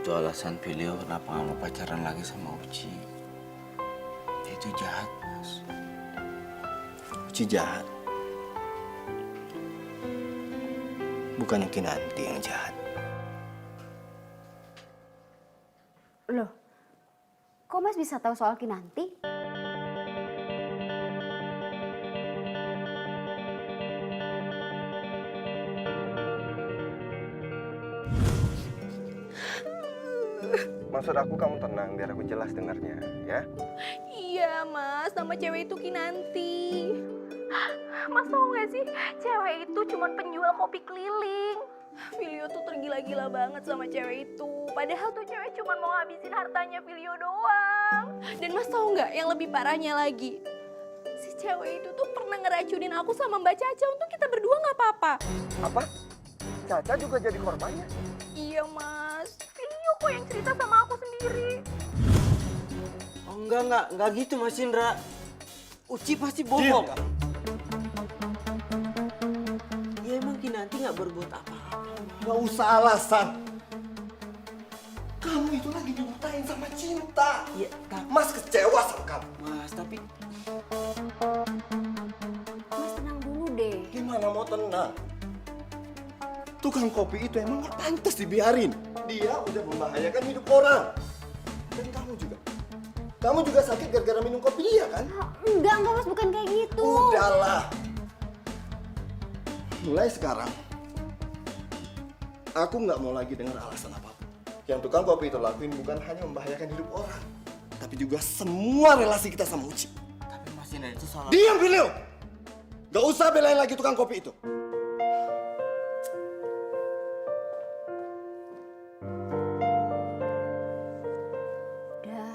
Itu alasan Filio kenapa nggak mau pacaran lagi sama Uci. Dia itu jahat, Mas. Uci jahat. Bukannya Kinanti yang jahat. Loh, kok Mas bisa tahu soal Kinanti? Maksud aku kamu tenang, biar aku jelas dengarnya, ya? Iya mas, nama cewek itu Kinanti. Mas tau gak sih, cewek itu cuma penjual kopi keliling. Filio tuh tergila-gila banget sama cewek itu. Padahal tuh cewek cuma mau ngabisin hartanya Filio doang. Dan mas tau gak yang lebih parahnya lagi? Si cewek itu tuh pernah ngeracunin aku sama Mbak Caca untuk kita berdua gak apa-apa. Apa? Caca juga jadi korbannya? Iya mas, Filio kok yang cerita sama aku sendiri. Oh enggak gitu Mas Indra. Uci pasti bohong. Ya emang Kinanti nggak berbuat apa-apa. Gak usah alasan. Kamu itu lagi dibutain sama cinta. Iya, tapi Mas kecewa sama kamu. Mas, tapi Mas tenang dulu deh. Gimana mau tenang? Tukang kopi itu emang gak pantas dibiarin. Dia udah membahayakan hidup orang. Dan kamu juga. Kamu juga sakit gara-gara minum kopi dia kan? Enggak Mas, bukan kayak gitu. Udahlah. Mulai sekarang, aku nggak mau lagi dengar alasan apapun. Yang tukang kopi itu lakuin bukan hanya membahayakan hidup orang, tapi juga semua relasi kita sama Uci. tapi Mas Indra itu salah. Diam, Filio! Gak usah belain lagi tukang kopi itu. Udah,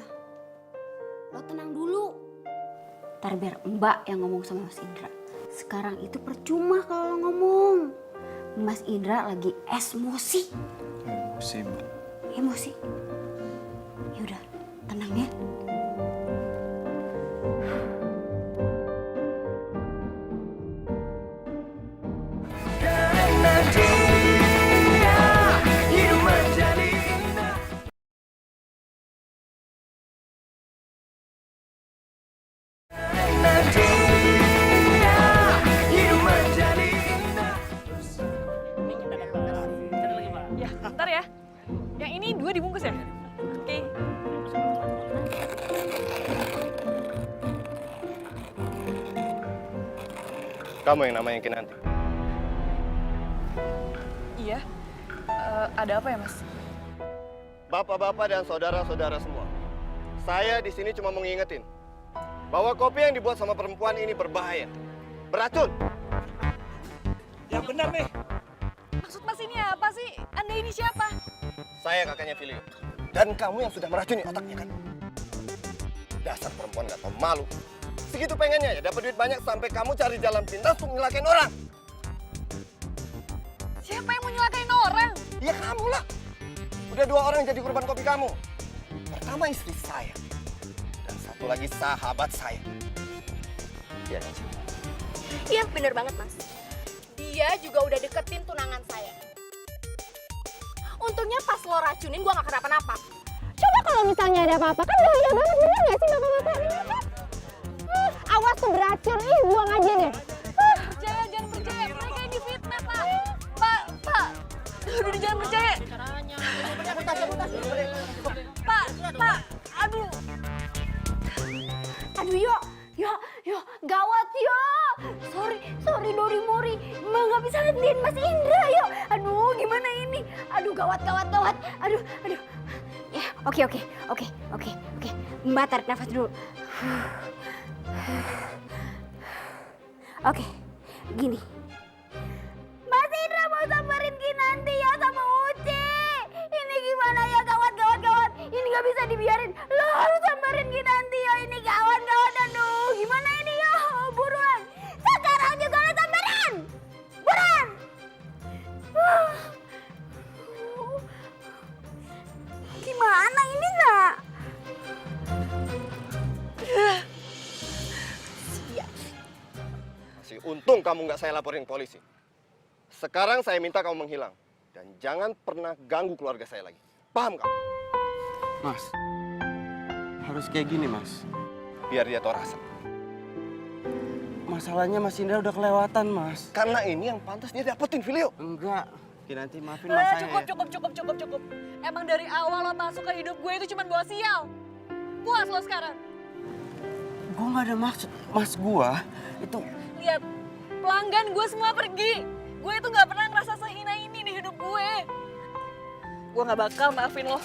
lo tenang dulu. Ntar biar Mbak yang ngomong sama Mas Indra. Sekarang itu percuma kalau lo ngomong. Mas Indra lagi emosi. Emosi, Mbak. Emosi. Yaudah, tenang ya. Ya, bentar ya. Yang ini 2 dibungkus ya? Oke. Kamu yang namanya Kinanti. Iya. Ada apa ya, Mas? Bapak-bapak dan saudara-saudara semua, saya di sini cuma mau ngingetin bahwa kopi yang dibuat sama perempuan ini berbahaya, beracun. Yang benar nih. Maksud Mas ini apa sih? Anda ini siapa? Saya kakaknya Filio. Dan kamu yang sudah meracuni otaknya kan? Dasar perempuan gak tau malu. Segitu pengennya ya dapat duit banyak sampai kamu cari jalan pintas untuk nyelakain orang. Siapa yang mau nyelakain orang? Ya kamu lah. Udah 2 orang jadi korban kopi kamu. Pertama istri saya. Dan satu lagi sahabat saya. Iya kan sih? Iya bener banget mas. Dia juga udah deketin tunangan saya. Untungnya pas lo racunin gue gak kenapa-napa. Coba kalau misalnya ada apa-apa kan bahaya banget, bener gak sih bapak-bapak? Awas tuh beracun, buang aja deh. Percaya, jangan percaya. Mereka yang difitnah, Pak. Pak. Udah jangan percaya. Pak. Aduh. Aduh yo, gawat yo. Sorry Dori Mori, Mbak gak bisa hentiin Mas Indra yo. Aduh, gimana ini? Aduh, gawat. Aduh. Ya, oke. Mbak tarik nafas dulu. Oke, gini. Mas Indra mau samperin Kinanti ya sama Uci. Ini gimana ya, gawat. Ini gak bisa dibiarin. Lo harus samperin Kinanti ya, ini gawat. Aduh, gimana ini ya? Buruan. Sekarang juga lo samperin. Buruan. Gimana ini nak? Masih untung kamu nggak saya laporin ke polisi. Sekarang saya minta kamu menghilang. Dan jangan pernah ganggu keluarga saya lagi. Paham kamu? Mas, harus kayak gini, Mas. Biar dia tahu rasa. Masalahnya Mas Indra udah kelewatan, Mas. Karena ini yang pantas dia dapetin, Filio. Enggak. Kinanti, maafin Mas saya. Cukup. Emang dari awal lo masuk ke hidup gue itu cuma bawa sial. Puas lo sekarang. Gue gak ada maksud, Mas. Gua itu... Lihat, pelanggan gue semua pergi. Gue itu gak pernah ngerasa sehina ini di hidup gue. Gue gak bakal maafin lo.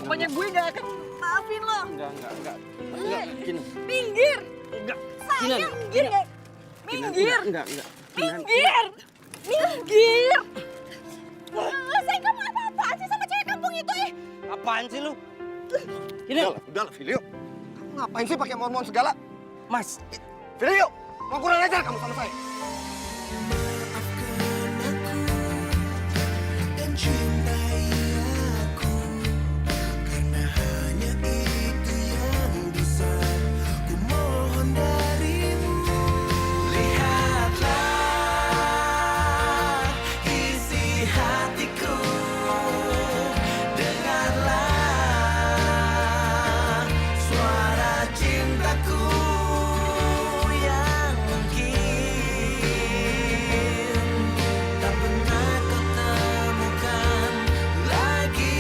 Pokoknya gue gak akan maafin lo. Enggak. Gini. Minggir. Enggak. Sayang, minggir ya. Minggir. Enggak. Minggir. Saya kamu apa-apaan sih sama cewek kampung itu Apaan sih lu? Ini. Udahlah, Filio. Kamu ngapain sih pakai mohon-mohon segala? Mas, Filio, mau kurang ajar kamu sama saya. Dan cintai aku, karena hanya itu yang bisa ku mohon darimu. Lihatlah isi hatiku, dengarlah suara cintaku yang mungkin tak pernah kau temukan lagi.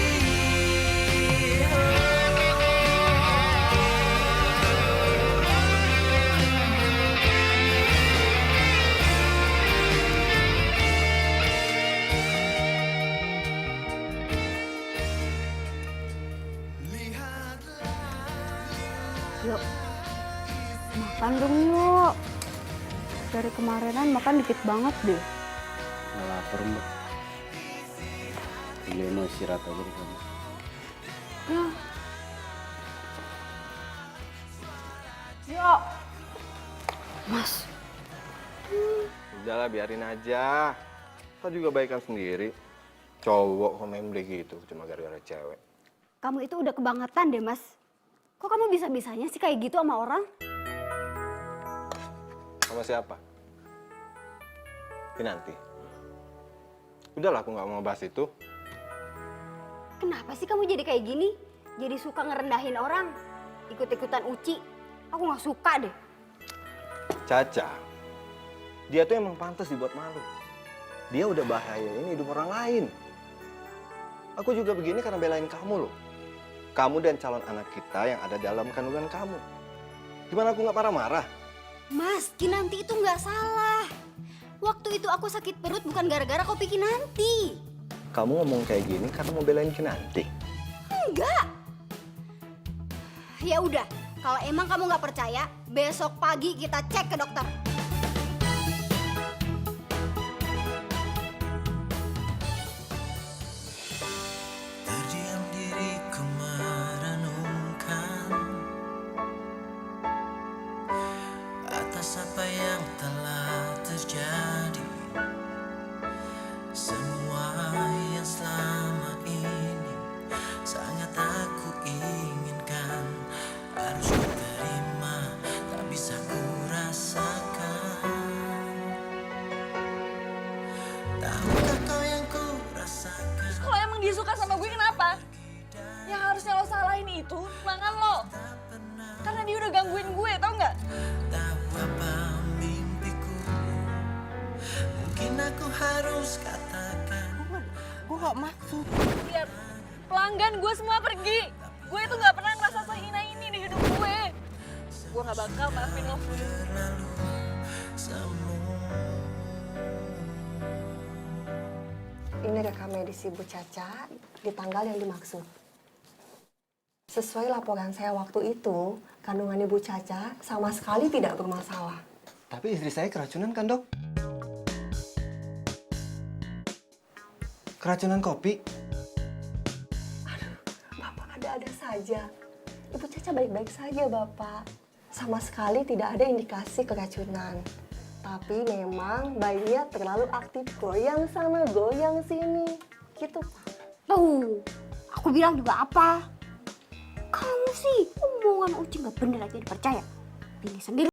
Yuk, makan dong yuk. Dari kemarinan makan dikit banget deh. nggak lapar, Mbak. Ini mau istirahat aja di kamar. Ya. Yuk. Mas, Udahlah, biarin aja. Kita juga baikan sendiri. Cowok komen begitu cuma gara-gara cewek. kamu itu udah kebangetan deh, Mas. Kok kamu bisa-bisanya sih kayak gitu sama orang? Sama siapa? Kinanti. Udahlah, aku nggak mau bahas itu. Kenapa sih kamu jadi kayak gini? Jadi suka ngerendahin orang? Ikut-ikutan Uci? Aku nggak suka deh. Caca, dia tuh emang pantas dibuat malu. Dia udah bahayain hidup orang lain. Aku juga begini karena belain kamu loh. Kamu dan calon anak kita yang ada dalam kandungan kamu. Gimana aku nggak marah-marah? Mas, Kinanti itu nggak salah. Waktu itu aku sakit perut bukan gara-gara kopi Kinanti. Kamu ngomong kayak gini karena mau belain Kinanti. Enggak. Ya udah, kalau emang kamu nggak percaya, besok pagi kita cek ke dokter. Terdiam diriku merenungkan atas apa yang telah terjadi. Semua yang selama ini sangat aku inginkan harus ku terima, tak bisa ku rasakan. Tahukah kau yang ku rasakan? Kalau emang dia suka sama gue kenapa? Yang harusnya lo salahin itu mangan lo. Karena dia udah gangguin gue, tau nggak? Tahu apa mimpiku? Mungkin aku harus katakan. Gue gak maksud. Lihat, pelanggan gue semua pergi. Gue itu nggak pernah ngerasa sehina ini di hidup gue. Gue nggak bakal maafin lo. Ini rekam medis Ibu Caca di tanggal yang dimaksud. Sesuai laporan saya waktu itu, kandungan Ibu Caca sama sekali tidak bermasalah. Tapi istri saya keracunan kan, Dok? Keracunan kopi? Bapak ada-ada saja. Ibu Caca baik-baik saja, Bapak. Sama sekali tidak ada indikasi keracunan. Tapi memang bayinya terlalu aktif, goyang sana, goyang sini. Gitu, Pak. Tuh, aku bilang juga apa? Kamu sih omongan Uci nggak bener aja dipercaya. Pilih sendiri.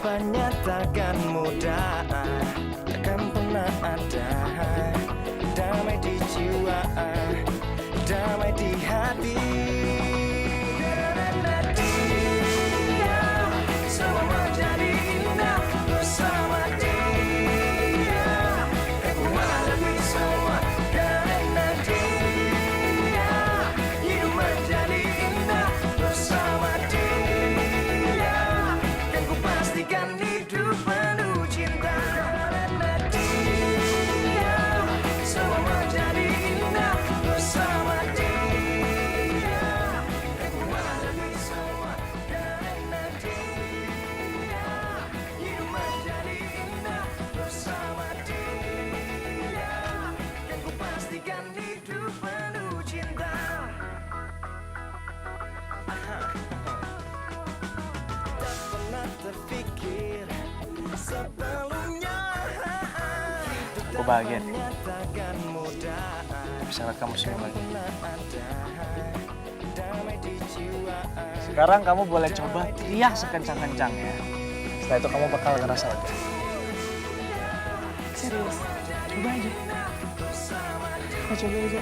Jawabannya takkan mudah, takkan pernah ada. Damai di jiwa, damai di hati. Dia semua menjadi indah bersama dia. Aku menghadapi semua karena dia. Hidup menjadi indah bersama dia. Dan ku pastikan hidup penuh cinta karena dia. Semua menjadi indah bersama dia. Dan ku menghadapi semua karena dia. Hidup menjadi indah bersama dia. Dan ku pastikan hidup penuh cinta. Tak pernah terpikir sebelumnya. Gue bahagia nih. Takkan mudah. Bisa lihat kamu senyum lagi. Damai di jiwa. Sekarang kamu boleh coba teriak sekencang-kencangnya. Setelah itu kamu bakal ngerasa lega. Serius, coba aja. Coba aja.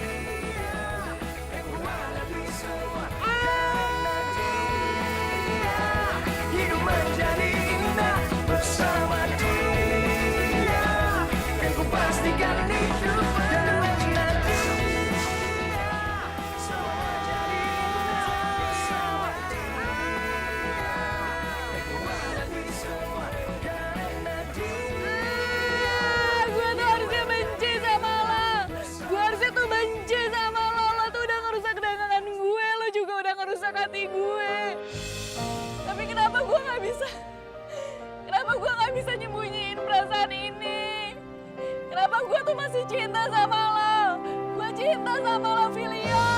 Hidup menjadi indah bersama dia. Dan ku pastikan hidup karena dia. Semua menjadi indah bersama dia. Dan ku menghadapi semua karena dia. Gue tuh harusnya benci sama lo. Gue harusnya tuh benci sama lo. Lo tuh udah ngerusak dagangan gue. Lo juga udah ngerusak hati gue. Tapi kenapa gue gak bisa? Kenapa gue gak bisa nyembunyiin perasaan ini? Kenapa gue tuh masih cinta sama lo? Gue cinta sama lo, Filio.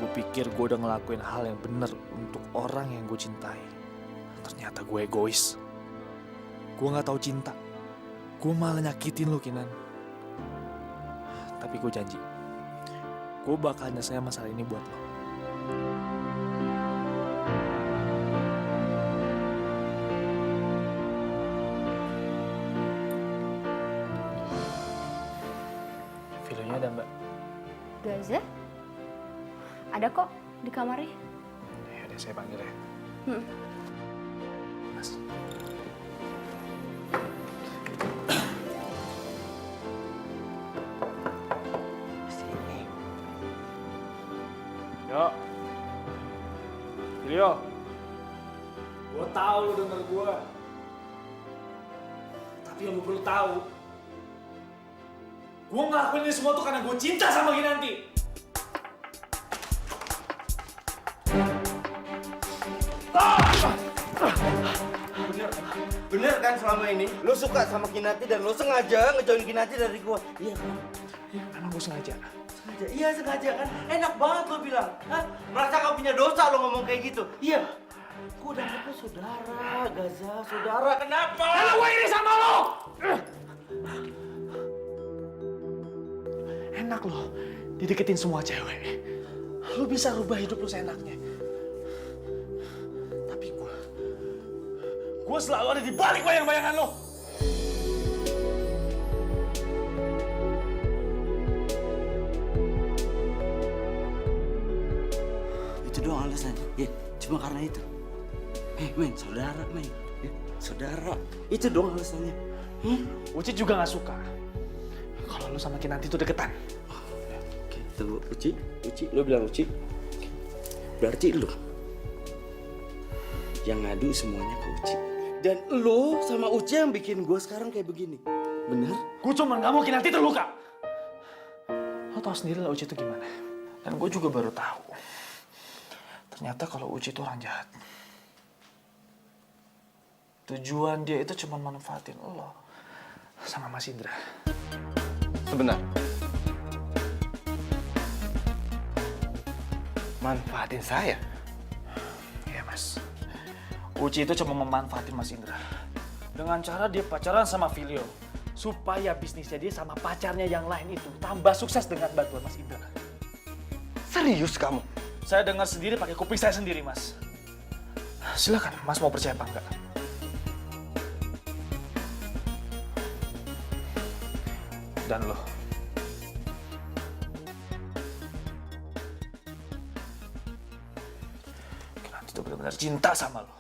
Gue pikir gue udah ngelakuin hal yang bener untuk orang yang gue cintai. Ternyata gue egois. Gue gak tahu cinta. Gue malah nyakitin lo, Kinan. Tapi gue janji, gue bakal nyelesain masalah ini buat lo. Filenya ada, Mbak. Gaza? Ada kok di kamarnya. Ya udah, saya panggil ya. Mas. Sini. Yo. Filio. Gue tahu lu denger gue. Tapi yang lu perlu tahu, gue ngelakuin ini semua tuh karena gue cinta sama Kinanti. Bener kan selama ini lo suka sama Kinanti dan lo sengaja ngejauhin Kinanti dari gua. Iya kan? Iya, memang gue sengaja. Sengaja. Iya sengaja kan? Enak banget lo bilang. Hah? Merasa gak punya dosa lo ngomong kayak gitu. Iya. Gua udah anggap lo saudara, Gaza, saudara. Kenapa? Karena gue iri sama lo. Enak lo dideketin semua cewek. Lo bisa rubah hidup lo seenaknya. Tapi gue selalu ada di balik bayang-bayangan lo. Itu doang alasannya. Ya, cuma karena itu. Men, saudara, men. Ya, saudara. Itu doang alasannya. Uci juga gak suka kalau lo sama Kinanti itu deketan. Oke, tunggu. Uci, lo bilang Uci. Berarti lo yang ngadu semuanya ke Uci. Dan lo sama Uci yang bikin gue sekarang kayak begini. Bener? Gue cuma gak mau Kinanti terluka. Lo tau sendiri lah Uci itu gimana. Dan gue juga baru tahu. Ternyata kalau Uci itu orang jahat. Tujuan dia itu cuma manfaatin lo sama Mas Indra. Sebentar. Manfaatin saya? Mas. Uci itu cuma memanfaatin Mas Indra. Dengan cara dia pacaran sama Filio. Supaya bisnisnya dia sama pacarnya yang lain itu tambah sukses dengan bantuan Mas Indra. Serius kamu? Saya dengar sendiri pakai kuping saya sendiri, Mas. Silakan, Mas mau percaya apa enggak? Dan lo, Kinanti itu benar-benar cinta sama lo.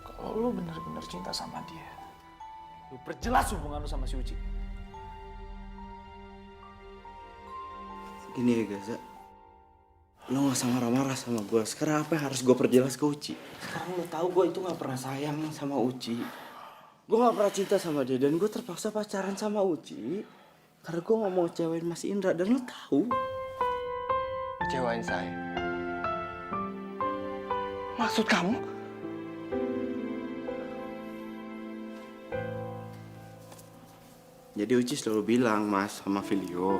Kalau lo benar-benar cinta sama dia, lo perjelas hubungan lo sama si Uci. Gini ya Gaza, lo gak usah marah-marah sama gue. Sekarang apa yang harus gue perjelas ke Uci? Sekarang lo tahu gue itu gak pernah sayang sama Uci. Gue gak pernah cinta sama dia dan gue terpaksa pacaran sama Uci karena gue gak mau ngecewain Mas Indra. Dan lo tahu, Kecewain saya. Maksud kamu? jadi Uci selalu bilang Mas sama Filio,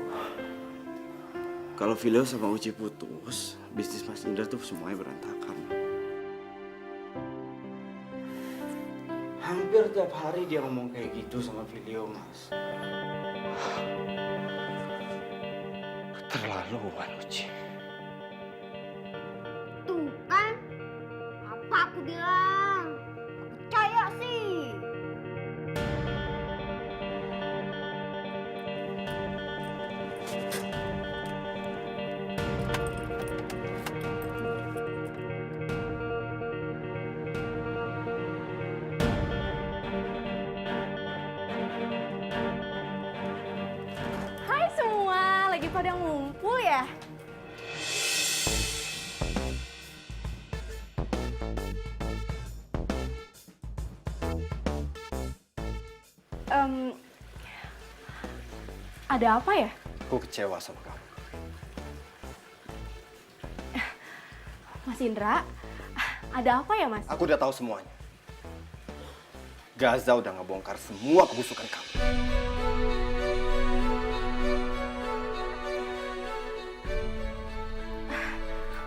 kalau Filio sama Uci putus, bisnis Mas Indra tuh semuanya berantakan. Hampir tiap hari dia ngomong kayak gitu sama Filio, Mas. Keterlaluan, Uci. Tuh kan, apa aku bilang? Percaya sih. Hai semua, lagi pada ngumpul ya? Ada apa ya? Aku kecewa sama kamu. Mas Indra, ada apa ya Mas? Aku udah tahu semuanya. Gaza udah ngebongkar semua kebusukan kamu.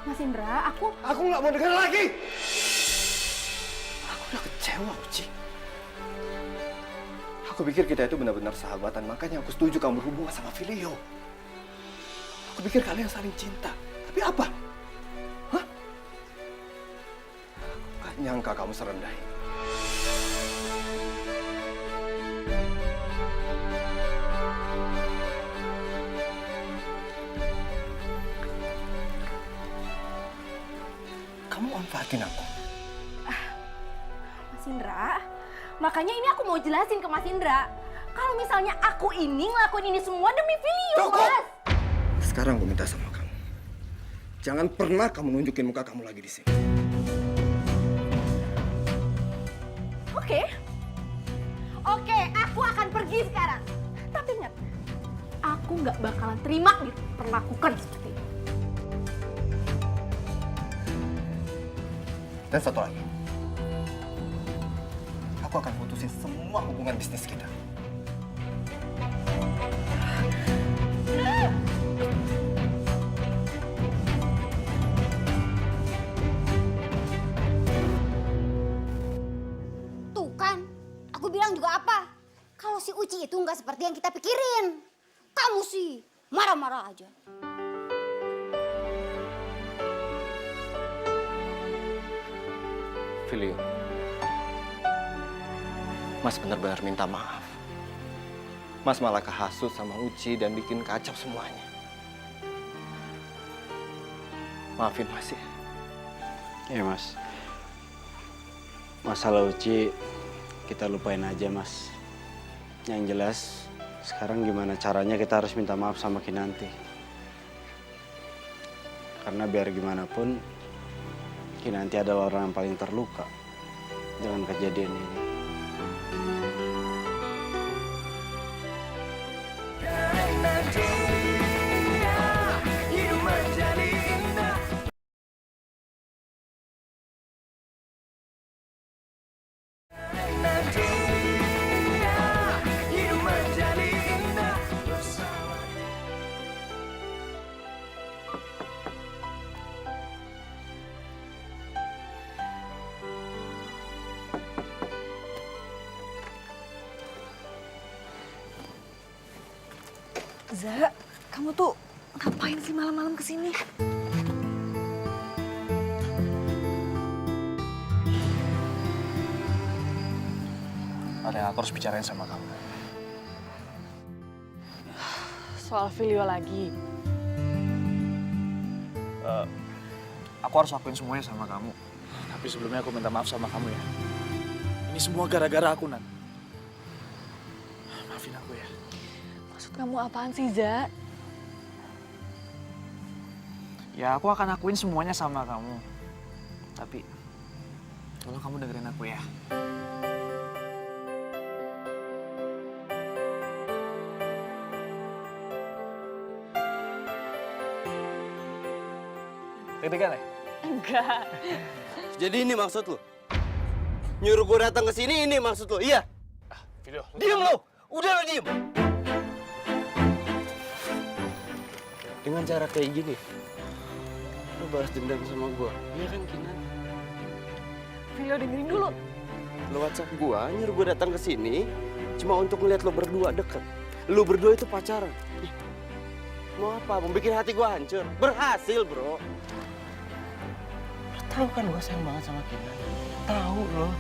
Mas Indra, aku Nggak mau dengar lagi. Aku udah kecewa, Uci. Aku pikir kita itu benar-benar sahabatan, makanya aku setuju kamu berhubungan sama Filio. Aku pikir kalian saling cinta. Tapi apa? Hah? Aku gak nyangka kamu serendah ini. Kamu manfaatin aku. Mas Indra, makanya ini aku mau jelasin ke Mas Indra. Kalau misalnya aku ini ngelakuin ini semua demi Filio, Cukup! Mas. Sekarang aku minta sama kamu. Jangan pernah kamu nunjukin muka kamu lagi di sini. Oke. Oke, aku akan pergi sekarang. Tapi ingat, aku nggak bakalan terima diperlakukan seperti ini. Dan satu lagi. Aku akan putusin semua hubungan bisnis kita. Tuh kan, aku bilang juga apa? Kalau si Uci itu nggak seperti yang kita pikirin. Kamu sih marah-marah aja. Filio, Mas benar-benar minta maaf. Mas malah kehasut sama Uci dan bikin kacau semuanya. Maafin Mas ya. Ya Mas, masalah Uci kita lupain aja Mas. Yang jelas sekarang gimana caranya kita harus minta maaf sama Kinanti. Karena biar gimana pun Kinanti adalah orang yang paling terluka dengan kejadian ini. Za, kamu tuh ngapain sih malam-malam kesini? Ada yang aku harus bicarain sama kamu. Soal Filio lagi. Aku harus lakuin semuanya sama kamu. Tapi sebelumnya aku minta maaf sama kamu ya. Ini semua gara-gara aku, Nan. Maafin aku ya. Maksud kamu apaan sih, Za? Ya, aku akan lakuin semuanya sama kamu. Tapi, tolong kamu dengerin aku ya. Deg-degan ya? Enggak. Jadi ini maksud lu? Nyuruh gue datang ke sini ini maksud lu? Iya? Video. Diem lu! Udah lu diem! Dengan cara kayak gini, lu balas dendam sama gue. Iya kan, Kinan? Filio dengerin dulu. Lu WhatsApp gue, nyuruh gue datang ke sini cuma untuk ngeliat lu berdua deket. Lu berdua itu pacaran. Ih, mau apa? Mau bikin hati gue hancur? Berhasil, bro. Tahu kan gue sayang banget sama Kinan. Tahu lo.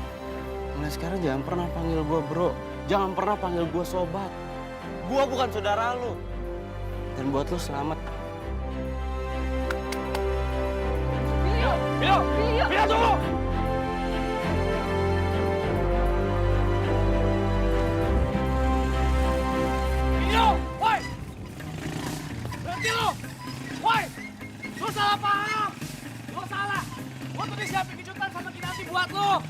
Mulai sekarang jangan pernah panggil gue bro. Jangan pernah panggil gue sobat. Gue bukan saudara lo. Dan buat lo selamat. Video tunggu! Video, woi! Berhenti lo! Woi! Lo salah paham! Lo salah! Lo tuh disiapin kejutan sama Kinanti buat lo!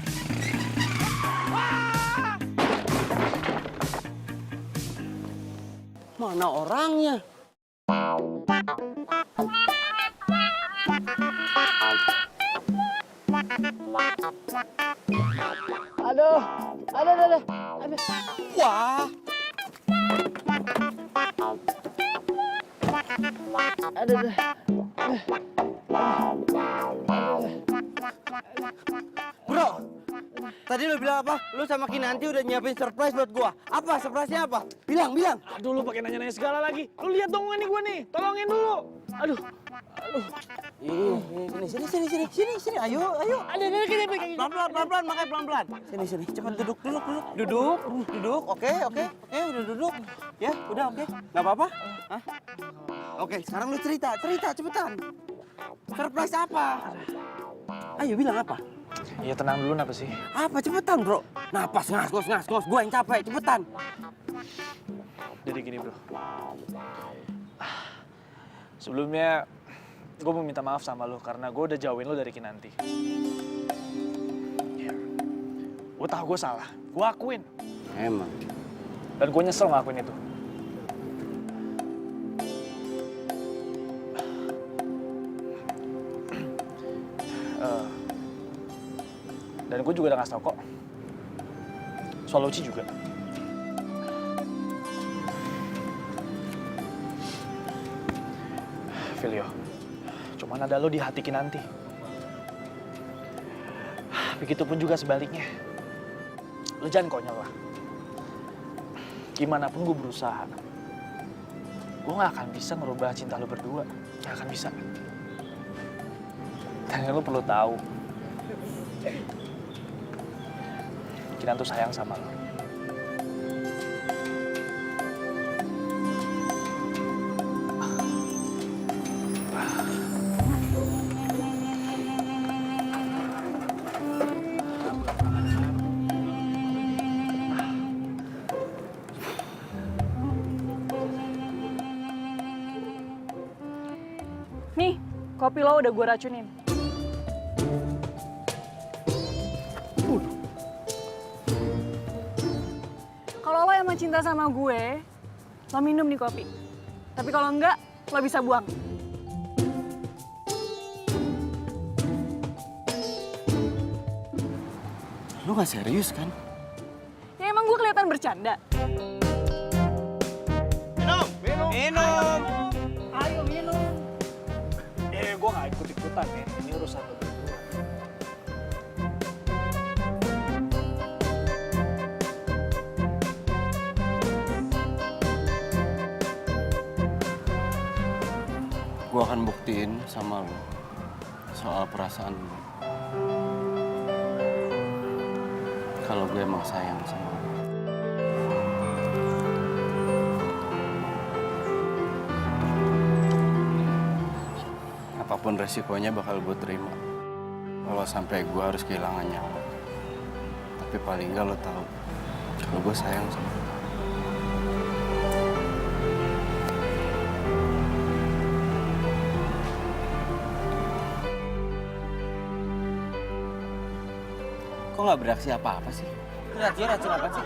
Wah! Mana orangnya? Aduh. Wah! Bro, tadi lu bilang apa? Lu sama Kinanti udah nyiapin surprise buat gua. Apa? Surprise-nya apa? Bilang. Aduh, lu pakai nanya-nanya segala lagi. Lu lihat dong ini gue nih. Tolongin dulu. Aduh. Sini. Ayo. Pelan-pelan, makanya pelan-pelan. Sini. Cepat duduk. Duduk. Oke, udah duduk. Ya, udah oke. Nggak apa-apa? Hah? Oke, sekarang lu cerita cepetan. Surprise apa? Ayo bilang apa? Iya, tenang dulu, apa sih? Apa cepetan, bro? Napas, ngos. Gua yang capek, cepetan. Jadi gini, bro. Sebelumnya, gue mau minta maaf sama lo karena gue udah jauhin lo dari Kinanti. Ya, gue tahu gue salah. Gue akuin. Emang. Dan gue nyesel ngelakuin itu. Dan gue juga udah ngasih tau kok. Soal Uci juga. Filio, cuman ada lo di hati Kinanti. Begitupun juga sebaliknya. Lo jangan konyol lah. Gimana pun gue berusaha, gue gak akan bisa ngerubah cinta lo berdua. Gak akan bisa. Dan lo perlu tahu, Kinan tuh sayang sama lo. Nih, kopi lo udah gue racunin. Kalau lo emang cinta sama gue, lo minum nih kopi. Tapi kalau enggak, lo bisa buang. Lu gak serius kan? Ya emang gue kelihatan bercanda. Minum! Ayo minum. Gue gak ikut-ikutan ya. Ini urusan lo berdua. Gue akan buktiin sama lo soal perasaan lo. Kalau gue emang sayang sama lo. Apapun resikonya bakal gue terima. Kalau sampai gue harus kehilangan nyawa. Tapi paling nggak lo tahu kalau gue sayang sama lo. Kok nggak bereaksi apa-apa sih? Racun apa sih?